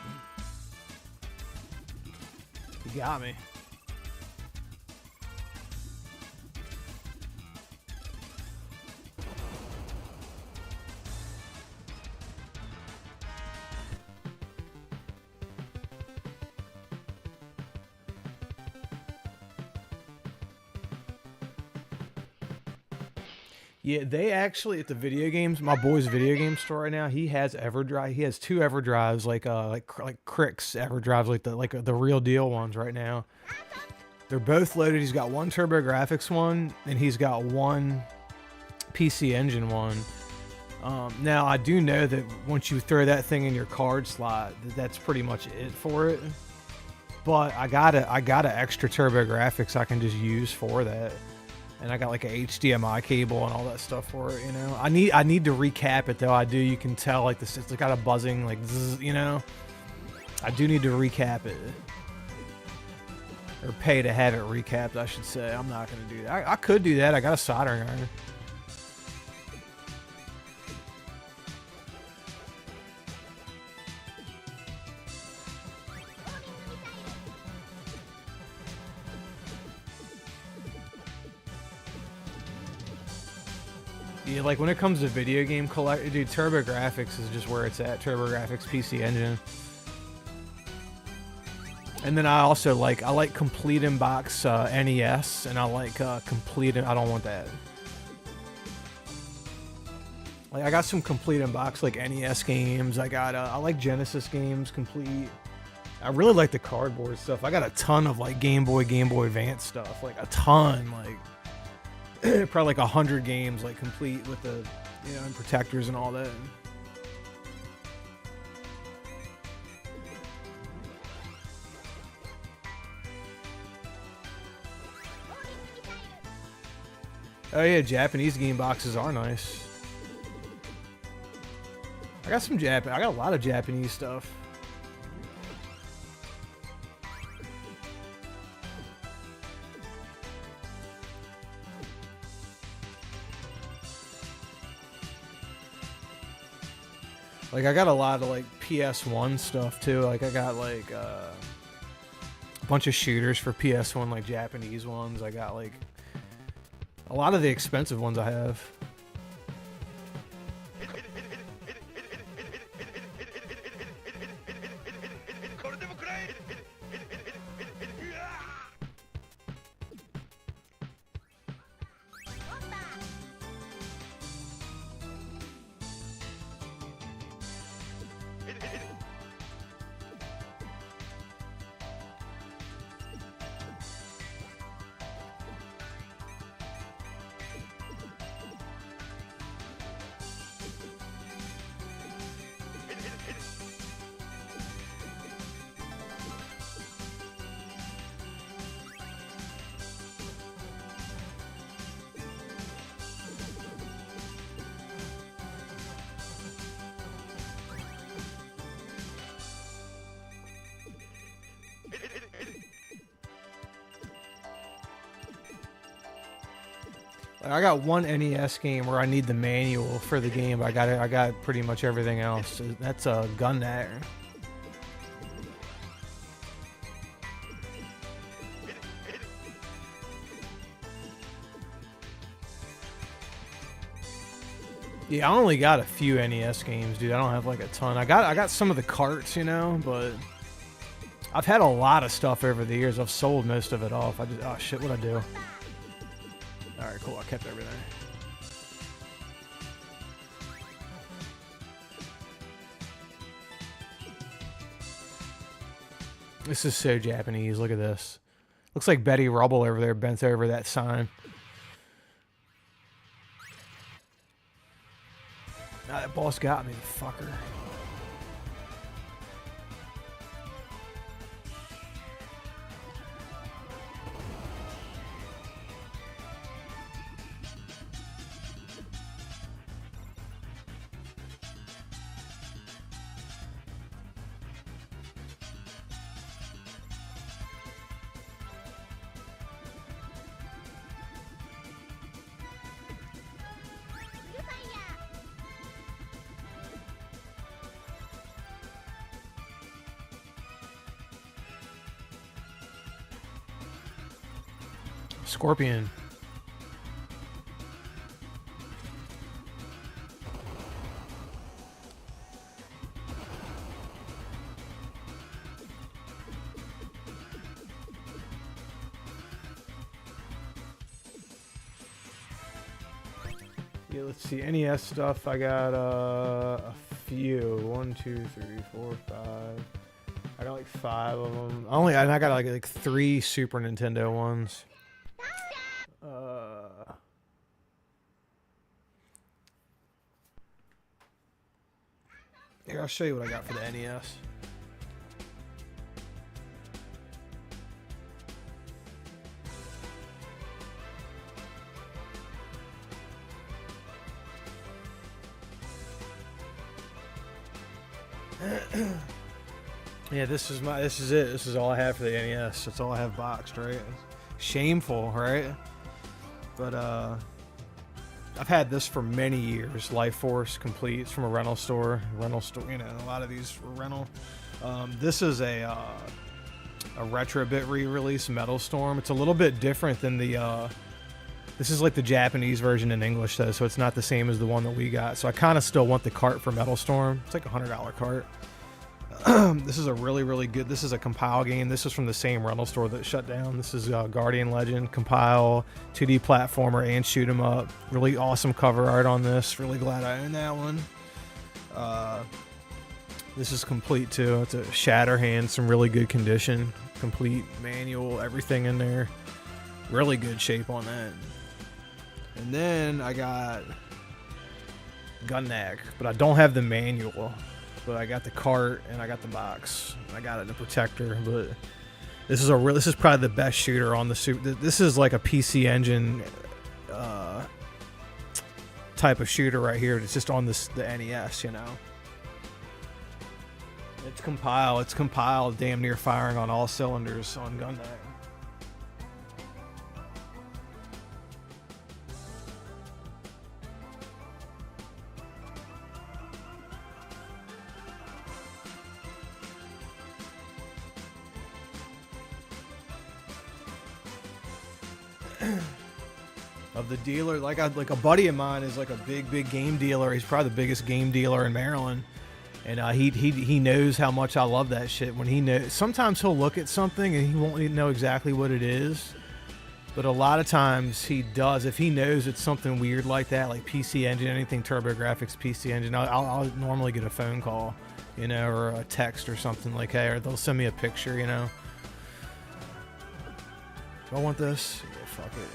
[SPEAKER 1] You got me. Yeah, they actually at the video games, my boy's video game store right now, he has EverDrive. He has 2 EverDrives, like Crick's EverDrives, like the real deal ones right now. They're both loaded. He's got one TurboGrafx one, and he's got one PC Engine one. Now I do know that once you throw that thing in your card slot, that's pretty much it for it. But I got an extra TurboGrafx I can just use for that. And I got like a HDMI cable and all that stuff for it, you know. I need to recap it though. I do. You can tell like this. It's got a buzzing like zzz, you know. I do need to recap it, or pay to have it recapped, I should say. I'm not gonna do that. I could do that. I got a soldering iron. Yeah, like when it comes to video game dude, TurboGrafx is just where it's at. TurboGrafx PC Engine. And then I also like Complete Inbox NES, and I like Complete. I don't want that. Like I got some Complete Inbox like NES games. I like Genesis games complete. I really like the cardboard stuff. I got a ton of like Game Boy Advance stuff, like a ton, like. Probably like 100 games, like complete with the, you know, and protectors and all that. Oh yeah, Japanese game boxes are nice. I got a lot of Japanese stuff. Like I got a lot of like PS1 stuff too. Like I got like a bunch of shooters for PS1, like Japanese ones. I got like A lot of the expensive ones I have. I got one NES game where I need the manual for the game. I got pretty much everything else. That's a gun there. Yeah, I only got a few NES games, dude. I don't have like a ton. I got some of the carts, you know, but I've had a lot of stuff over the years. I've sold most of it off. Oh shit, what'd I do? Alright, cool. I kept everything. This is so Japanese. Look at this. Looks like Betty Rubble over there bent over that sign. Ah, that boss got me, fucker. Scorpion. Yeah, let's see. NES stuff. I got a few. 1, 2, 3, 4, 5. I got like 5 of them. I got like 3 Super Nintendo ones. Here, I'll show you what I got for the NES. Yeah, this is it. This is all I have for the NES. That's all I have boxed, right? Shameful, right? But I've had this for many years. Life Force Complete. It's from a rental store. You know, a lot of these were rental. This is a retro bit re-release, Metal Storm. It's a little bit different than the. This is like the Japanese version in English though, so it's not the same as the one that we got. So I kind of still want the cart for Metal Storm. It's like a $100 cart. This is a really good. This is a compile game. This is from the same rental store that shut down. This is Guardian Legend compile 2D platformer and shoot 'em up. Really awesome cover art on this. Really glad I own that one. This is complete too. It's a Shatterhand, some really good condition. Complete manual, everything in there. Really good shape on that. And then I got Gunnag, but I don't have the manual. But I got the cart and I got the box. I got it in the protector, but this is probably the best shooter on the Super. This is like a PC Engine type of shooter right here. It's just on the NES, you know. It's compiled, damn near firing on all cylinders on Gunnag. of the dealer. Like a buddy of mine is like a big game dealer. He's probably the biggest game dealer in Maryland, and he knows how much I love that shit. When he knows, sometimes he'll look at something and he won't even know exactly what it is, but a lot of times he does. If he knows it's something weird like that, like PC Engine, anything TurboGrafx PC Engine, I'll normally get a phone call, you know, or a text or something like, hey, or they'll send me a picture, you know. Do I want this? Yeah, fuck it.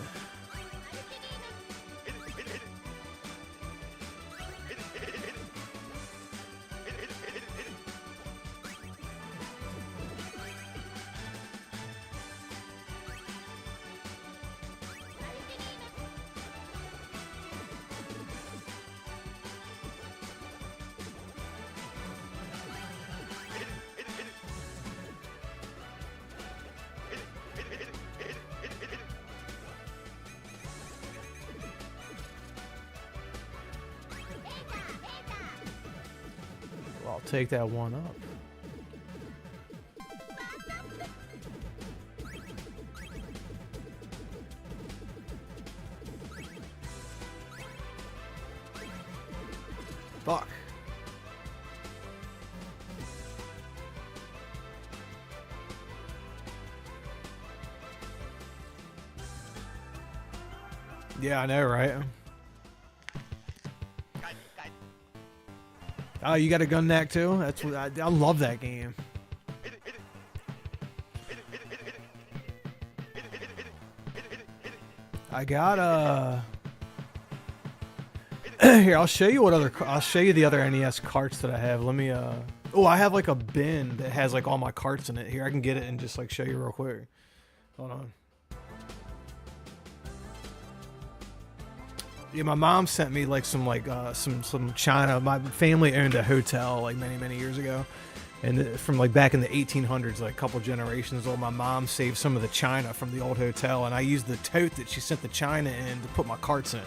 [SPEAKER 1] Well, I'll take that one up. Fuck. Yeah, I know, right? Oh, you got a gun knack too? That's what I love that game. I got here, I'll show you the other NES carts that I have. Let me oh, I have like a bin that has like all my carts in it. Here, I can get it and just like show you real quick. Hold on. Yeah, my mom sent me like some china. My family owned a hotel like many years ago, and from like back in the 1800s, like a couple generations old. My mom saved some of the china from the old hotel, and I used the tote that she sent the china in to put my carts in.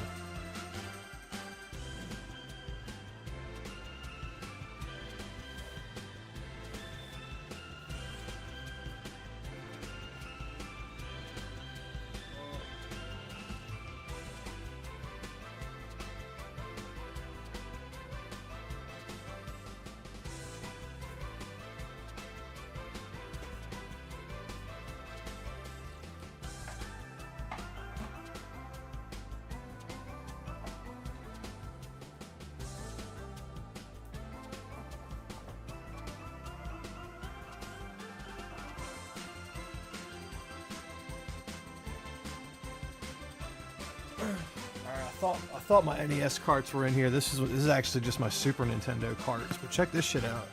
[SPEAKER 1] I thought my NES carts were in here. This is actually just my Super Nintendo carts. But check this shit out.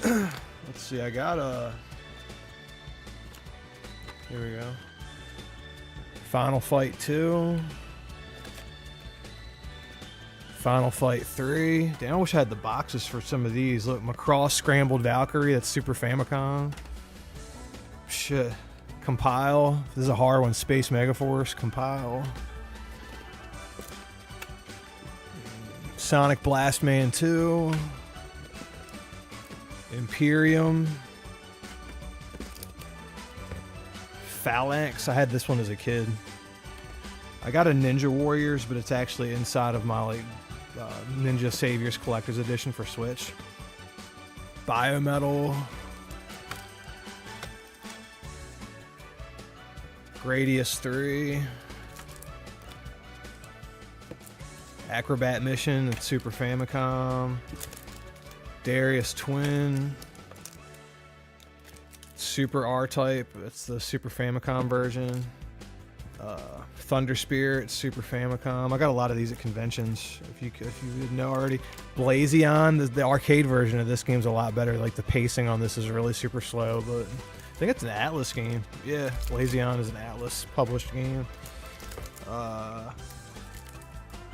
[SPEAKER 1] Let's see. I got here we go. Final Fight 2. Final Fight 3. Damn, I wish I had the boxes for some of these. Look, Macross Scrambled Valkyrie. That's Super Famicom. Shit. Compile. This is a hard one. Space Megaforce. Compile. Sonic Blast Man 2. Imperium. Phalanx. I had this one as a kid. I got a Ninja Warriors, but it's actually inside of my like Ninja Saviors Collector's Edition for Switch. Biometal. Gradius 3. Acrobat Mission, it's Super Famicom. Darius Twin. Super R-Type, it's the Super Famicom version. Thunder Spirit, Super Famicom. I got a lot of these at conventions, if you didn't know already. Blazion, the arcade version of this game's a lot better. Like the pacing on this is really super slow, but I think it's an Atlas game. Yeah, Blazion is an Atlas published game.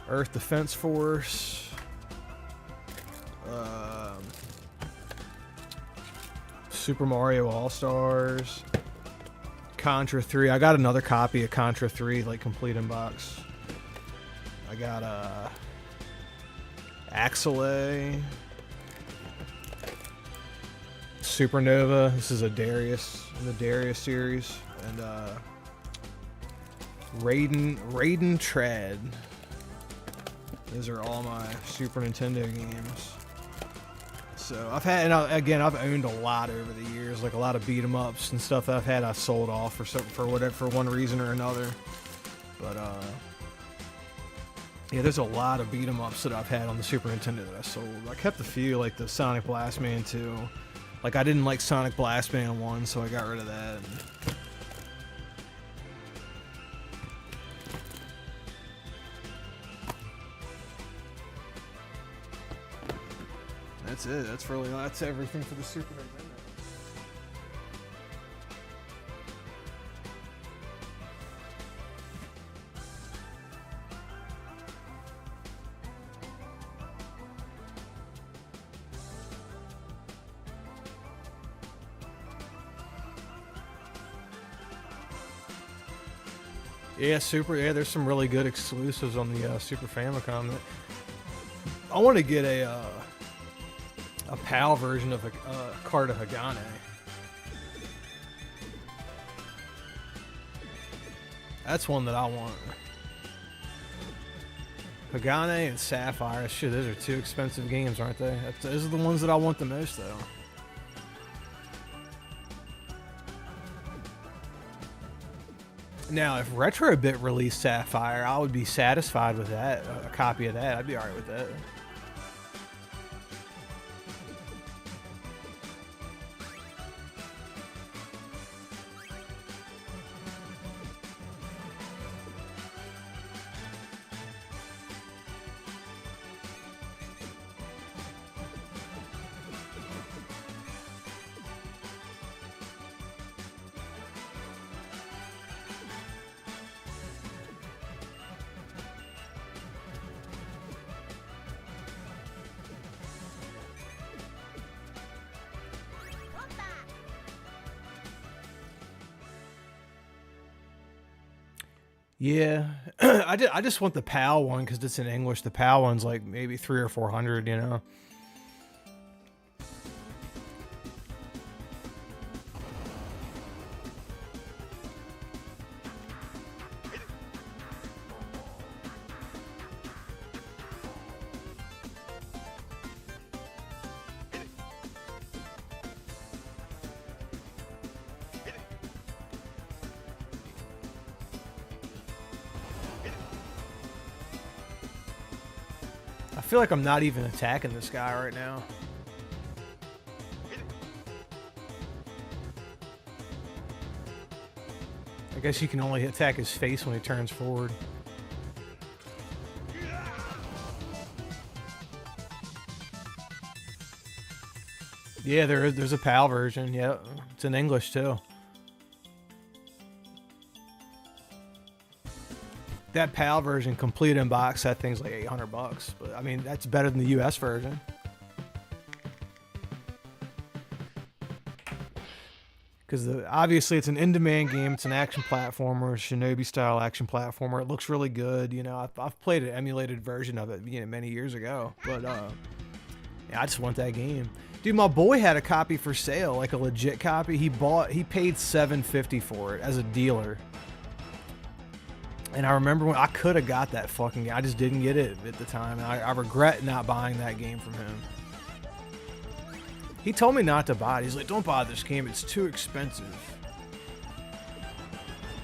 [SPEAKER 1] Earth Defense Force. Super Mario All-Stars. Contra 3. I got another copy of Contra 3, like complete in box. I got Axelay. Supernova. This is a Darius in the Darius series. And Raiden Trad. Those are all my Super Nintendo games. So I've had, and again, I've owned a lot over the years, like a lot of beat 'em ups and stuff that I've had. I sold off for one reason or another. But yeah, there's a lot of beat 'em ups that I've had on the Super Nintendo that I sold. I kept a few, like the Sonic Blast Man 2. Like I didn't like Sonic Blast Man 1, so I got rid of that. That's it. That's everything for the Super Nintendo. Yeah, there's some really good exclusives on the Super Famicom. I want to get a PAL version of Carta Hagane. That's one that I want. Hagane and Sapphire. Shit, those are two expensive games, aren't they? Those are the ones that I want the most, though. Now, if Retrobit released Sapphire, I would be satisfied with that. A copy of that. I'd be alright with that. Yeah, I just want the PAL one because it's in English. The PAL one's like maybe 300 or 400, you know. I feel like I'm not even attacking this guy right now. I guess you can only attack his face when he turns forward. Yeah, there's a PAL version. Yeah, it's in English too. That PAL version, complete in box, that thing's like $800. But I mean, that's better than the US version. Because obviously it's an in-demand game. It's an action platformer, Shinobi-style action platformer. It looks really good. You know, I've played an emulated version of it, you know, many years ago. But yeah, I just want that game. Dude, my boy had a copy for sale, like a legit copy. He paid $750 for it as a dealer. And I remember when I could have got that fucking game. I just didn't get it at the time. And I regret not buying that game from him. He told me not to buy it. He's like, don't buy this game. It's too expensive.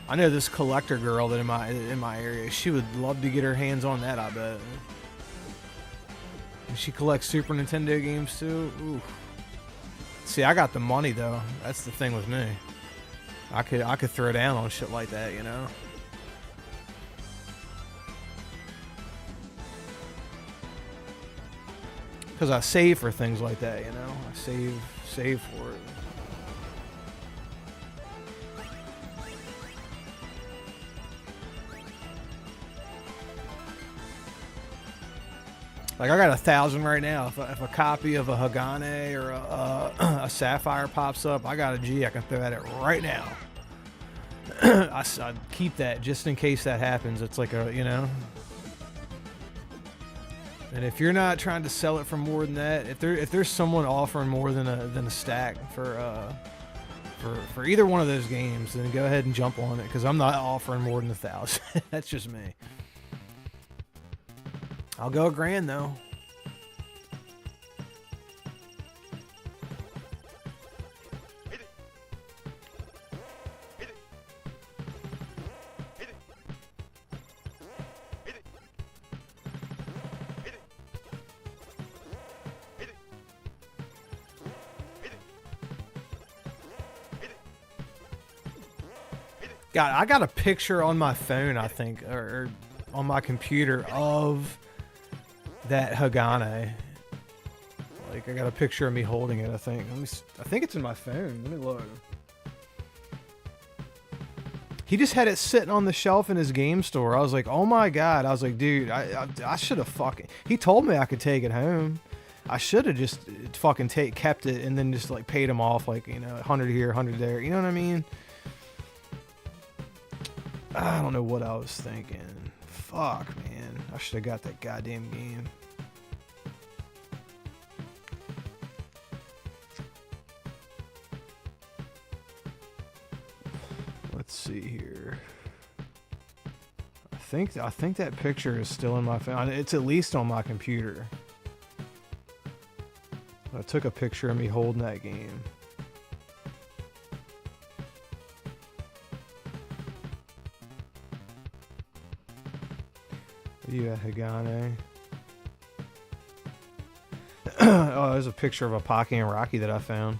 [SPEAKER 1] I know this collector girl that in my area, she would love to get her hands on that, I bet. And she collects Super Nintendo games too. Ooh. See, I got the money though. That's the thing with me. I could throw down on shit like that, you know. Because I save for things like that, you know? I save for it. Like, I got 1,000 right now. If a copy of a Hagane or a Sapphire pops up, I got a G I can throw at it right now. I'd keep that just in case that happens. It's like a, you know... And if you're not trying to sell it for more than that, if there's someone offering more than a stack for for either one of those games, then go ahead and jump on it, because I'm not offering more than 1,000. That's just me. I'll go $1,000 though. God, I got a picture on my phone, I think, or on my computer of that Hagane. Like, I got a picture of me holding it, I think. I think it's in my phone. Let me look. He just had it sitting on the shelf in his game store. I was like, oh my God. I was like, dude, I should have fucking... He told me I could take it home. I should have just fucking kept it and then just, like, paid him off, like, you know, 100 here, 100 there. You know what I mean? I don't know what I was thinking. Fuck, man. I should have got that goddamn game. Let's see here. I think that picture is still in my phone. It's at least on my computer. I took a picture of me holding that game. Yeah, Hagane. Oh, there's a picture of a Pocky and Rocky that I found.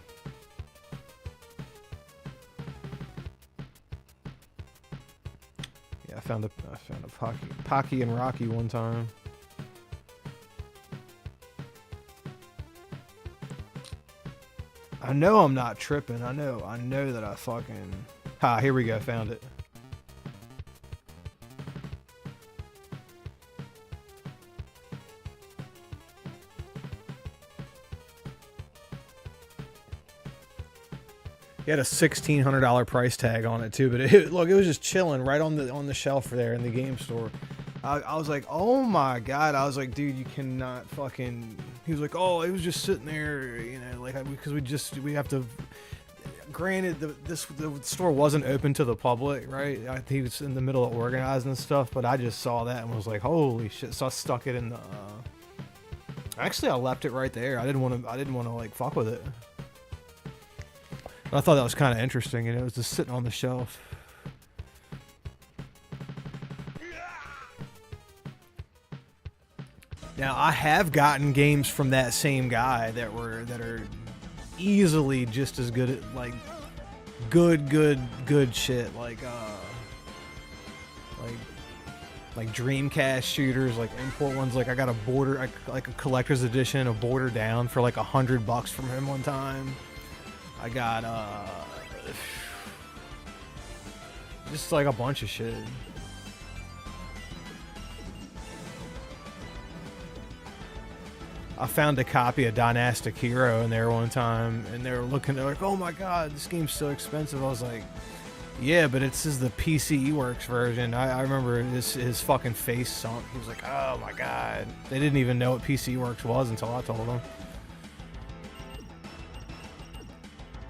[SPEAKER 1] Yeah, I found a Pocky and Rocky one time. I know I'm not tripping. I know that I fucking... Ha, here we go, found it. He had a $1,600 price tag on it too, but look, it was just chilling right on the shelf there in the game store. I was like, oh my God. I was like, dude, you cannot fucking... He was like, oh, it was just sitting there, you know, like, because we have to... Granted, the store wasn't open to the public, right? He was in the middle of organizing stuff, but I just saw that and was like, holy shit. So I stuck it in the... Actually, I left it right there. I didn't want to like fuck with it. I thought that was kind of interesting, and it was just sitting on the shelf. Now, I have gotten games from that same guy that are easily just as good at, like, good shit, like Dreamcast shooters, like import ones. Like I got a like a collector's edition of Border Down for like $100 from him one time. I got just like a bunch of shit. I found a copy of Dynastic Hero in there one time, and they're like, oh my God, this game's so expensive. I was like, yeah, but this is the PC Works version. I remember his fucking face sunk. He was like, oh my God. They didn't even know what PC Works was until I told them.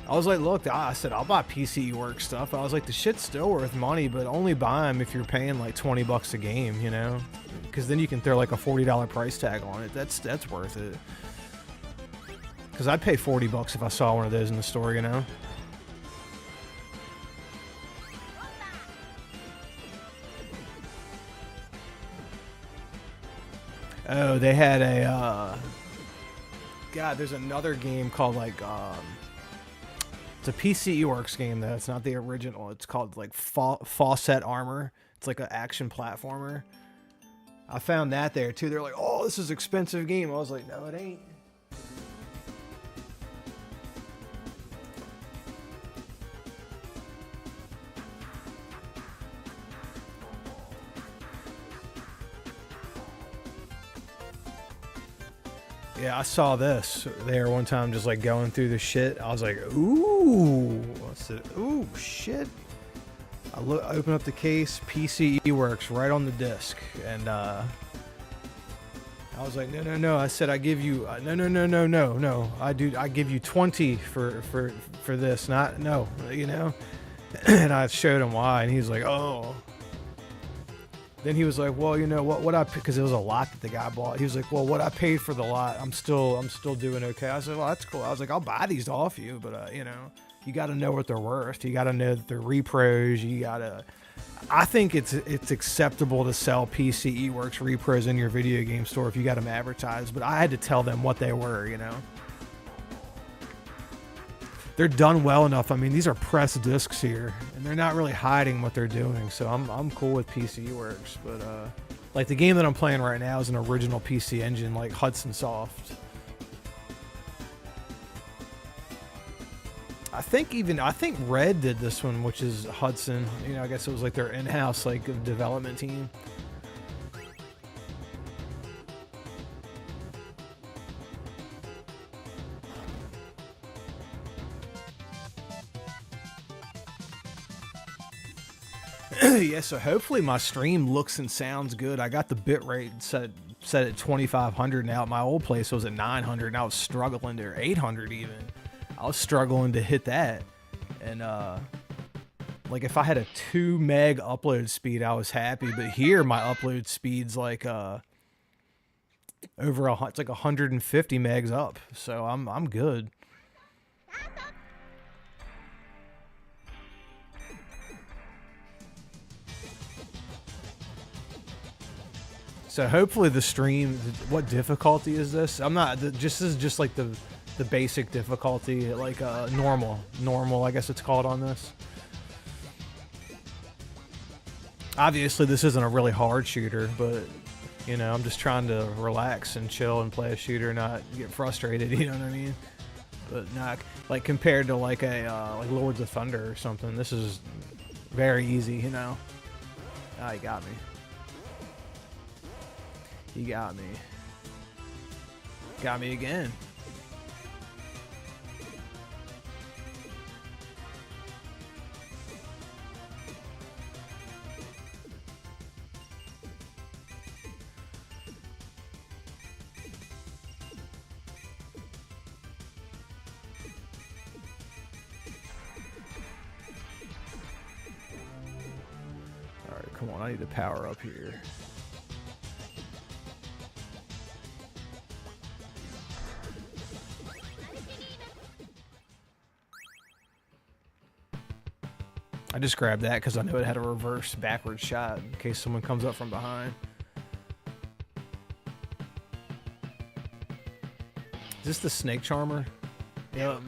[SPEAKER 1] I was like, look, I said, I'll buy PC Works stuff. I was like, the shit's still worth money, but only buy them if you're paying like $20 a game, you know? Because then you can throw like a $40 price tag on it. That's worth it. Because I'd pay $40 if I saw one of those in the store, you know? Oh, they had a... God, there's another game called like... It's a PC Works game though. It's not the original. It's called like Fawcett Armor. It's like an action platformer. I found that there too. They're like, oh, this is an expensive game. I was like, no, it ain't. Yeah, I saw this there one time, just like going through the shit. I was like, ooh, what's it? Ooh, shit. I open up the case, PC Works right on the disc, and I I was like, no, no, no. I said, I give you no, no, no, no, no, no. I give you 20 for this, not no, you know. And I showed him why, and he's like, oh. Then he was like, well, you know what I, because it was a lot that the guy bought. He was like, well, what I paid for the lot, I'm still doing okay. I said, well, that's cool. I was like, I'll buy these off you, but you know, you got to know what they're worth. You got to know that they're repros. You got to. I think it's acceptable to sell PC Works repros in your video game store if you got them advertised, but I had to tell them what they were, you know. They're done well enough. I mean, these are pressed discs here, and they're not really hiding what they're doing, so I'm cool with PC Works. But like the game that I'm playing right now is an original PC Engine, like Hudson Soft. I think Red did this one, which is Hudson. You know, I guess it was like their in-house like development team. Yeah, so hopefully my stream looks and sounds good. I got the bitrate set at 2500 now. At my old place it was at 900, and I was struggling to, or 800 even. I was struggling to hit that, and like if I had a 2 meg upload speed, I was happy. But here my upload speed's like it's like 150 megs up, so I'm good. So hopefully the stream. What difficulty is this? I'm not. This is just like the basic difficulty, like normal, I guess it's called on this. Obviously this isn't a really hard shooter, but you know, I'm just trying to relax and chill and play a shooter, not get frustrated, you know what I mean? But not like compared to like a like Lords of Thunder or something. This is very easy, you know. Ah, he got me. He got me. Got me again. Alright, come on, I need to power up here. I just grabbed that because I know it had a reverse backward shot in case someone comes up from behind. Is this the snake charmer? Yep.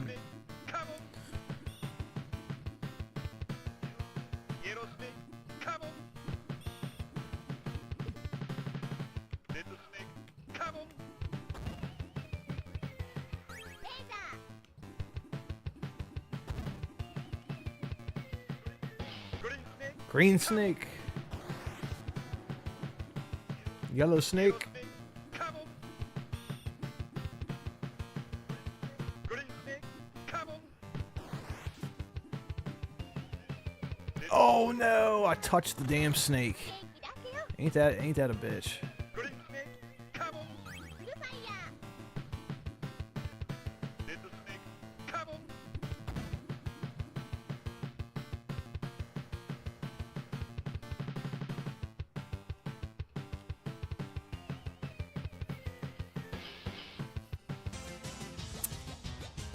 [SPEAKER 1] Green snake. Yellow snake. Oh no, I touched the damn snake. Ain't that a bitch.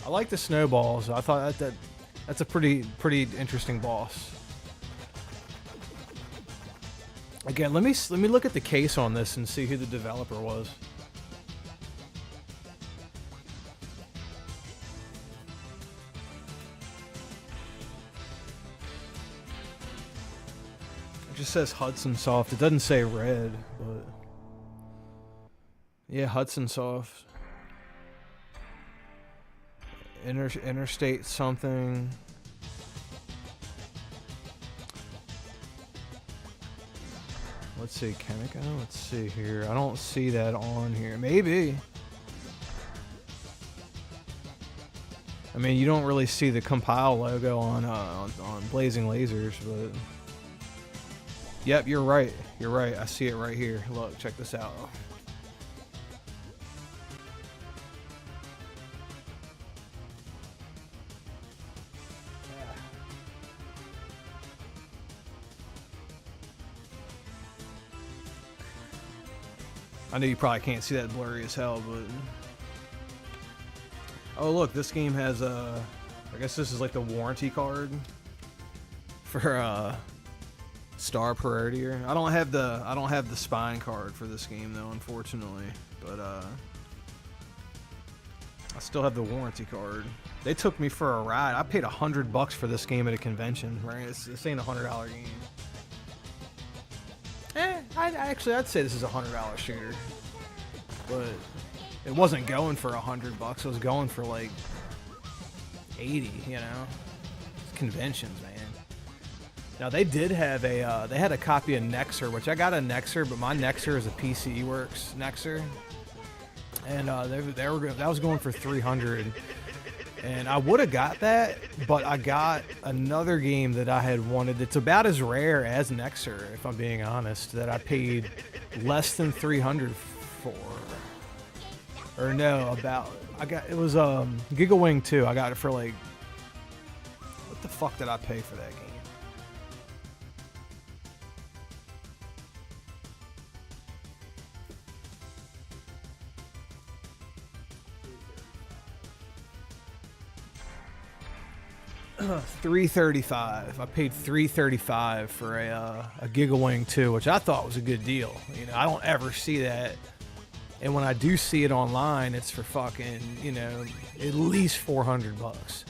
[SPEAKER 1] I like the snowballs. I thought that's a pretty interesting boss. Again, let me look at the case on this and see who the developer was. It just says Hudson Soft. It doesn't say Red, but yeah, Hudson Soft. Interstate something. Let's see, can it go? Let's see here. I don't see that on here. Maybe. I mean, you don't really see the compile logo on Blazing Lasers, but yep, you're right. You're right. I see it right here. Look, check this out. I know you probably can't see that blurry as hell, but oh look, this game has a. I guess this is like the warranty card for Star Priority. I don't have the spine card for this game though, unfortunately. But I still have the warranty card. They took me for a ride. I paid $100 for this game at a convention. Right? This ain't $100 game. I'd say this is a $100 shooter, but it wasn't going for $100. It was going for like 80. You know, it's conventions, man. Now they did have a they had a copy of Nexer, which I got a Nexer, but my Nexer is a PC Works Nexer, and that was going for $300. And I would have got that, but I got another game that I had wanted that's about as rare as Nexer, if I'm being honest, that I paid less than $300 for. Or no, it was Giga Wing 2. I got it for like, what the fuck did I pay for that game? $335. I paid $335 for a Giga Wing 2, which I thought was a good deal. You know, I don't ever see that, and when I do see it online, it's for fucking, you know, at least $400.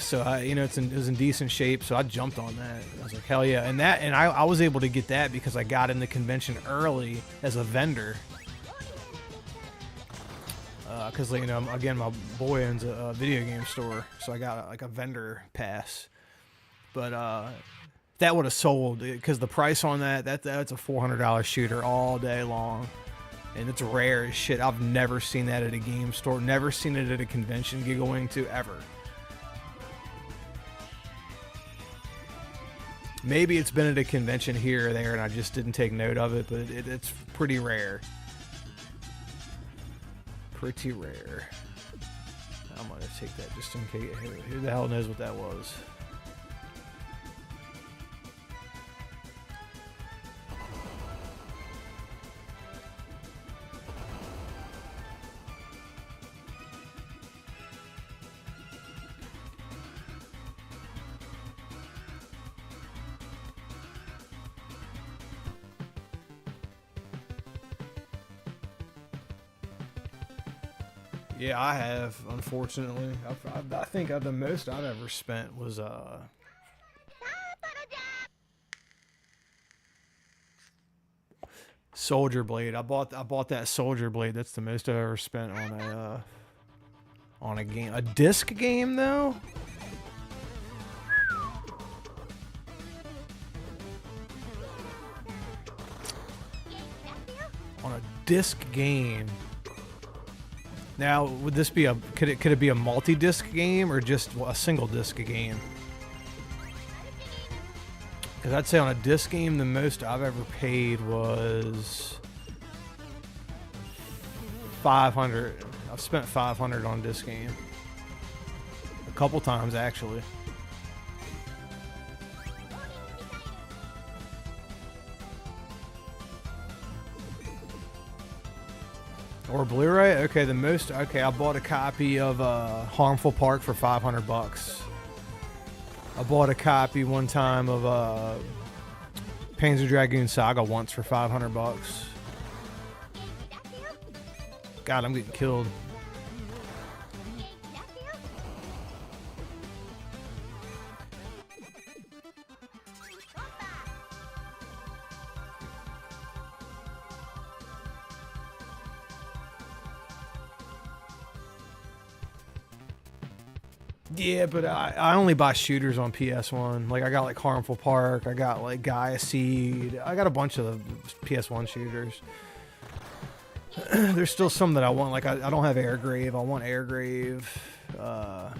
[SPEAKER 1] So it was in decent shape, so I jumped on that. I was like, hell yeah! And I was able to get that because I got in the convention early as a vendor. Because you know, again, my boy owns a video game store, so I got like a vendor pass. But that would have sold, because the price on that's a $400 shooter all day long, and it's rare as shit. I've never seen that at a game store, never seen it at a convention. Giga Wing 2 ever. Maybe it's been at a convention here or there, and I just didn't take note of it. But it's pretty rare. Pretty rare. I'm gonna take that just in case. Who the hell knows what that was? Yeah, I have, unfortunately. I think the most I've ever spent was Soldier Blade. I bought that Soldier Blade. That's the most I've ever spent on a game. A disc game though? On a disc game. Now, would this be could it be a multi-disc game or just a single disc game? Because I'd say on a disc game, the most I've ever paid was $500. I've spent $500 on a disc game. A couple times, actually. Or Blu-ray? Okay, the most. Okay, I bought a copy of Harmful Park for $500. I bought a copy one time of Panzer Dragoon Saga once for $500. God, I'm getting killed. Yeah, but I only buy shooters on PS1. Like, I got like Harmful Park, I got like Gaia Seed, I got a bunch of the PS1 shooters. There's still some that I want. Like, I don't have Airgrave. I want Airgrave. I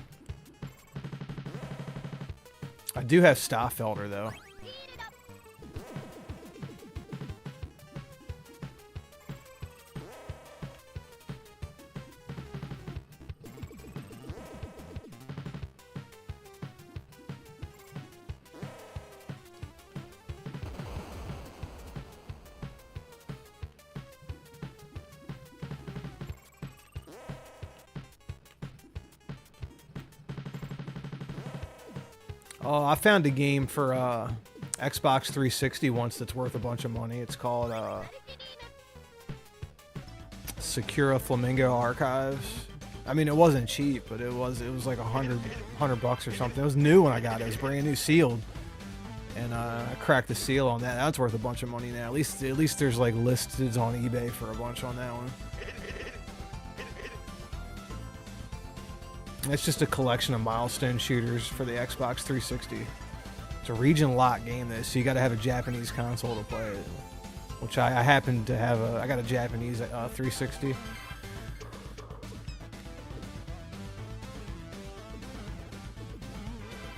[SPEAKER 1] do have Staffelder though. Oh, I found a game for Xbox 360 once that's worth a bunch of money. It's called Secura Flamingo Archives. I mean, it wasn't cheap, but it was like $100 or something. It was new when I got it. It was brand new, sealed, and I cracked the seal on that. That's worth a bunch of money now. At least there's like listed on eBay for a bunch on that one. It's just a collection of milestone shooters for the Xbox 360. It's a region lock game, though, so you got to have a Japanese console to play it. Which I happen to have I got a Japanese 360.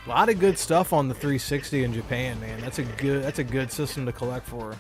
[SPEAKER 1] A lot of good stuff on the 360 in Japan, man. That's a good system to collect for.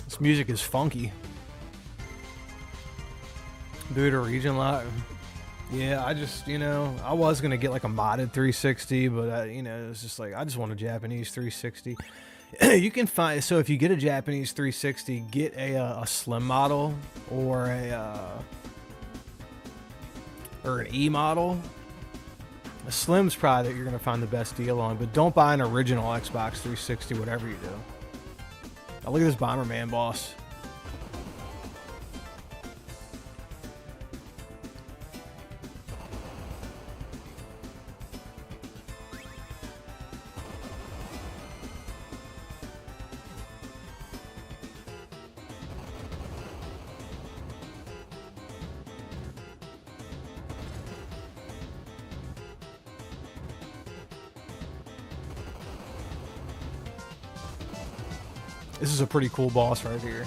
[SPEAKER 1] This music is funky. Do it a region lock. Yeah, I just, I was going to get like a modded 360, but, it's just like, I just want a Japanese 360. You can find, so if you get a Japanese 360, get a slim model or an E model. A slim's probably that you're going to find the best deal on, but don't buy an original Xbox 360, whatever you do. Oh, look at this Bomberman boss. This is a pretty cool boss right here.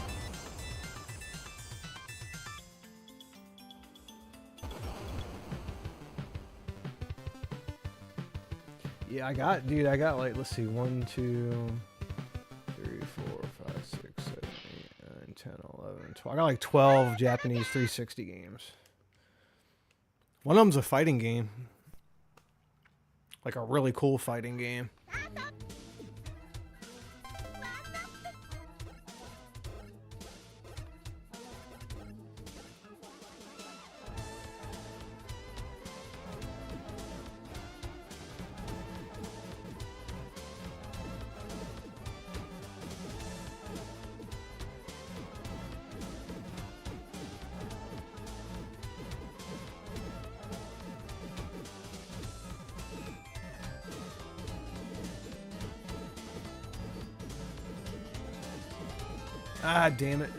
[SPEAKER 1] Yeah, I got like, let's see, 1, 2, 3, 4, 5, 6, 7, 8, 9, 10, 11, 12. I got like 12 Japanese 360 games. One of them's a fighting game. Like a really cool fighting game. Ah, damn it.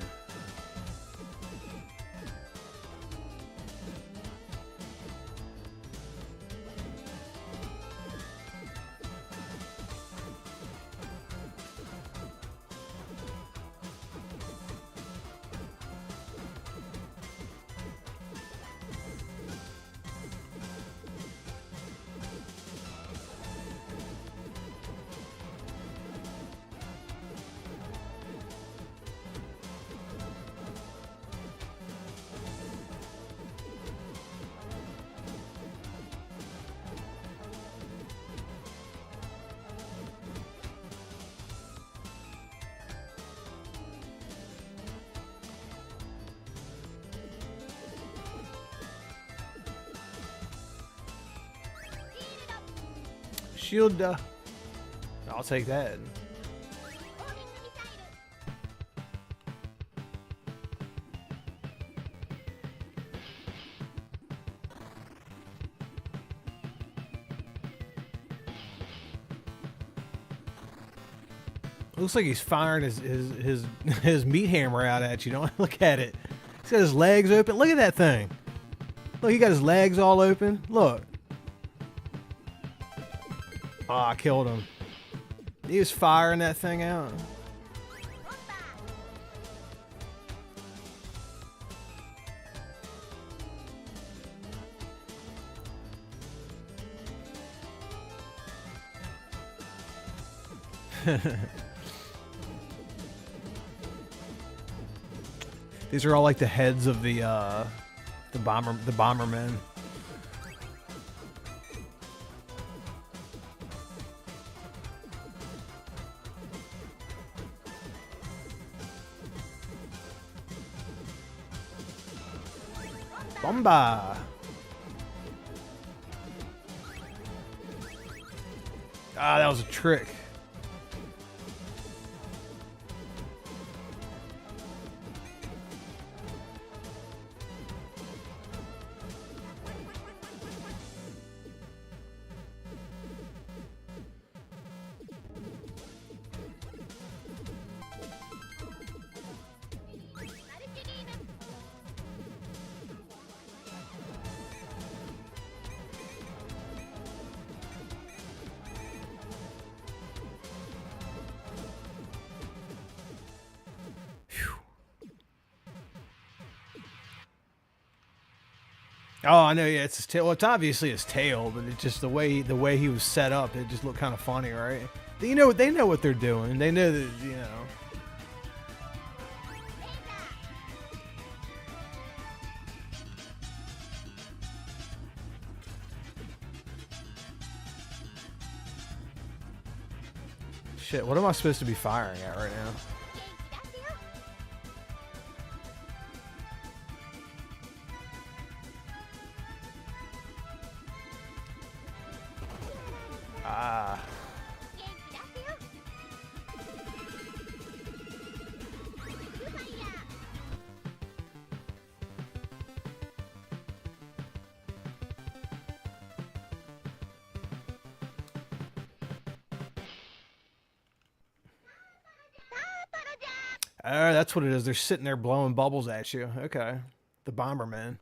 [SPEAKER 1] Shield. I'll take that. Looks like he's firing his meat hammer out at you. Don't look at it. He's got his legs open. Look at that thing. Look, he got his legs all open. Look. Oh, I killed him. He was firing that thing out. These are all like the heads of the bombermen. Bomba! Ah, that was a trick. Oh, I know. Yeah, it's his tail. Well, it's obviously his tail, but it's just the way he was set up. It just looked kind of funny, right? You know, they know what they're doing. They know that, you know. Shit, what am I supposed to be firing at right now? Ah. Oh, that's what it is. They're sitting there blowing bubbles at you. Okay. The Bomberman.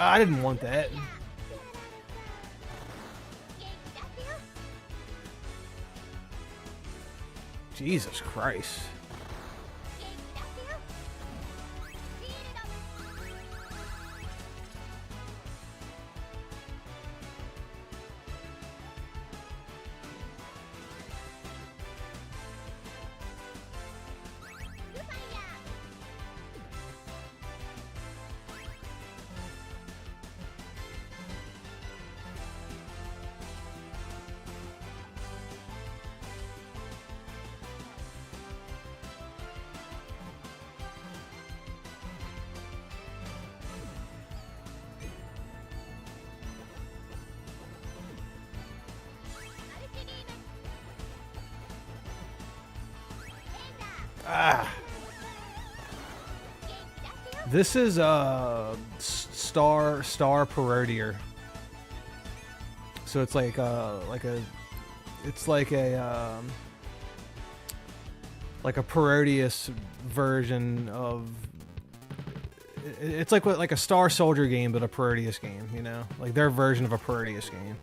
[SPEAKER 1] I didn't want that. Jesus Christ. Ah. This is Star Parodier. So it's like a parodious version of it's like a Star Soldier game, but a Parodius game, you know? Like their version of a Parodius game.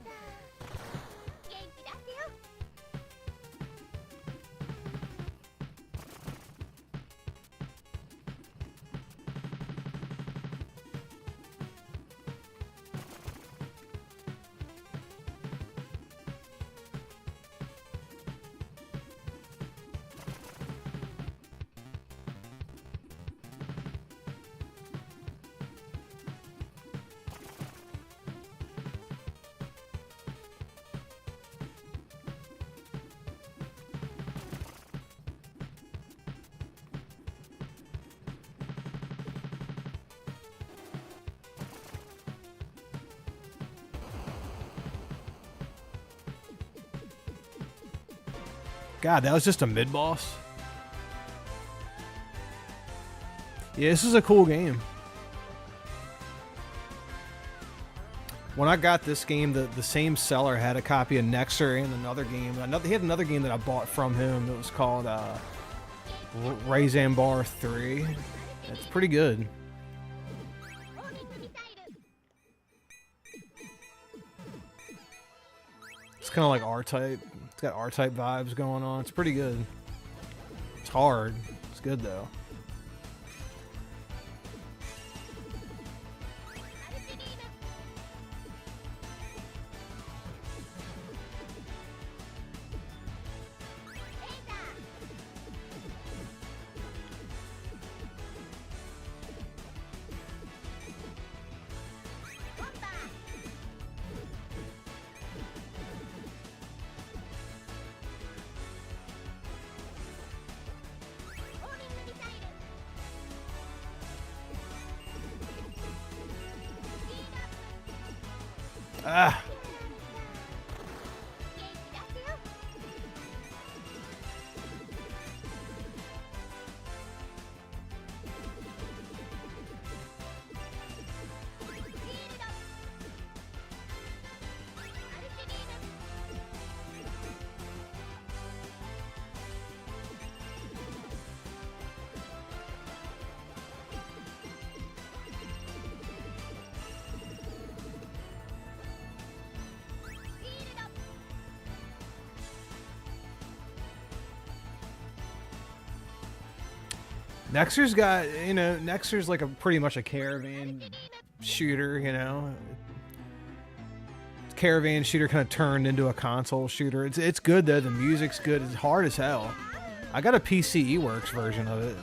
[SPEAKER 1] God, that was just a mid-boss. Yeah, this is a cool game. When I got this game, the same seller had a copy of Nexer and another game. He had another game that I bought from him. It was called Raisin Bar 3. It's pretty good. It's kind of like R-Type. It's got R-Type vibes going on. It's pretty good. It's hard. It's good though. Ah. Nexer's got, you know, Nexer's like pretty much a caravan shooter, you know. Caravan shooter kind of turned into a console shooter. It's good though. The music's good. It's hard as hell. I got a PC Works version of it.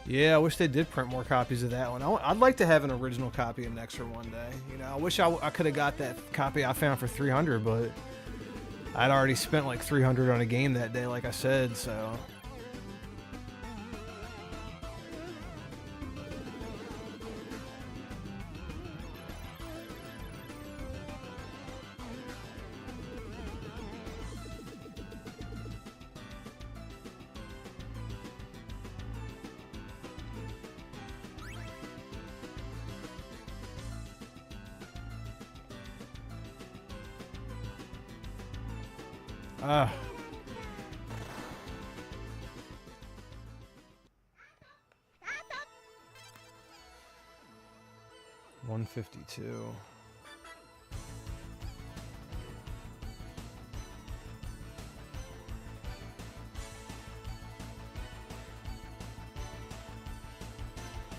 [SPEAKER 1] Yeah, I wish they did print more copies of that one. I'd like to have an original copy of Nexer one day. You know, I wish I could have got that copy I found for 300, but I'd already spent like 300 on a game that day, like I said, so. Ah. $152.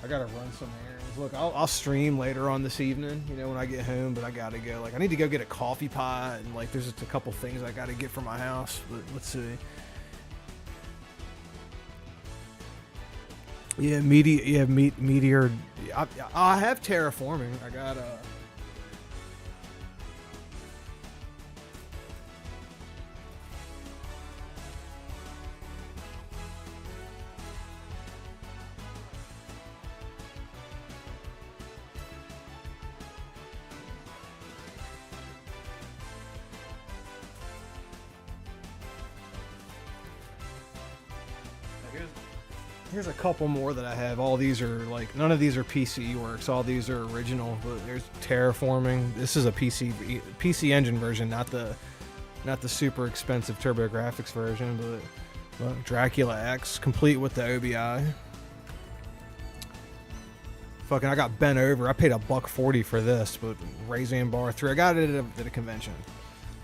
[SPEAKER 1] I gotta run some errands. Look, I'll stream later on this evening, you know, when I get home, but I gotta go. Like, I need to go get a coffee pot, and like, there's just a couple things I gotta get for my house, but let's see. Yeah, Meteor. I have terraforming. I got here's a couple more that I have. All these are like, none of these are PC Works. All these are original. But there's terraforming. This is a PC Engine version, not the super expensive TurboGrafx version. But well, Dracula X, complete with the OBI. Fucking, I got bent over. I paid $140 for this, but Raisin Bar 3. I got it at a convention.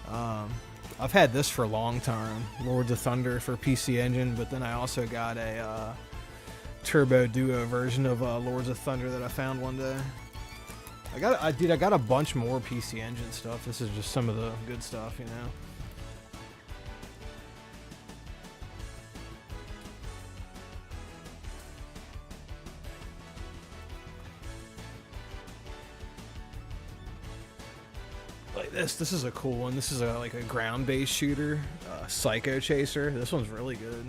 [SPEAKER 1] I've had this for a long time. Lords of Thunder for PC Engine, but then I also got a Turbo Duo version of Lords of Thunder that I found one day. I got a bunch more PC Engine stuff. This is just some of the good stuff, you know. Like this is a cool one. This is like a ground-based shooter, Psycho Chaser. This one's really good.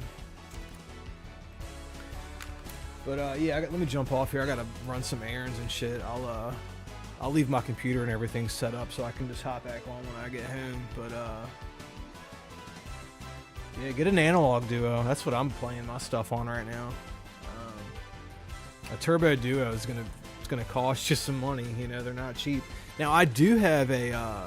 [SPEAKER 1] But yeah, let me jump off here. I gotta run some errands and shit. I'll leave my computer and everything set up so I can just hop back on when I get home. But yeah, get an Analog Duo. That's what I'm playing my stuff on right now. A Turbo Duo is gonna cost you some money. You know, they're not cheap. Now I do have a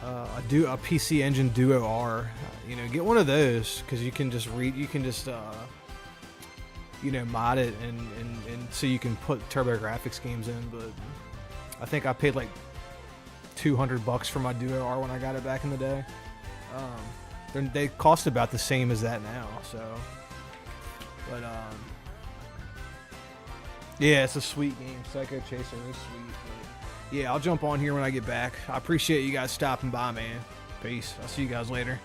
[SPEAKER 1] PC Engine Duo R. You know, get one of those because you can just you know, mod it and so you can put Turbo Graphics games in. But I think I paid like $200 for my Duo R when I got it back in the day. They cost about the same as that now. So, but yeah, it's a sweet game. Psycho Chaser is sweet. But yeah, I'll jump on here when I get back. I appreciate you guys stopping by, man. Peace. I'll see you guys later.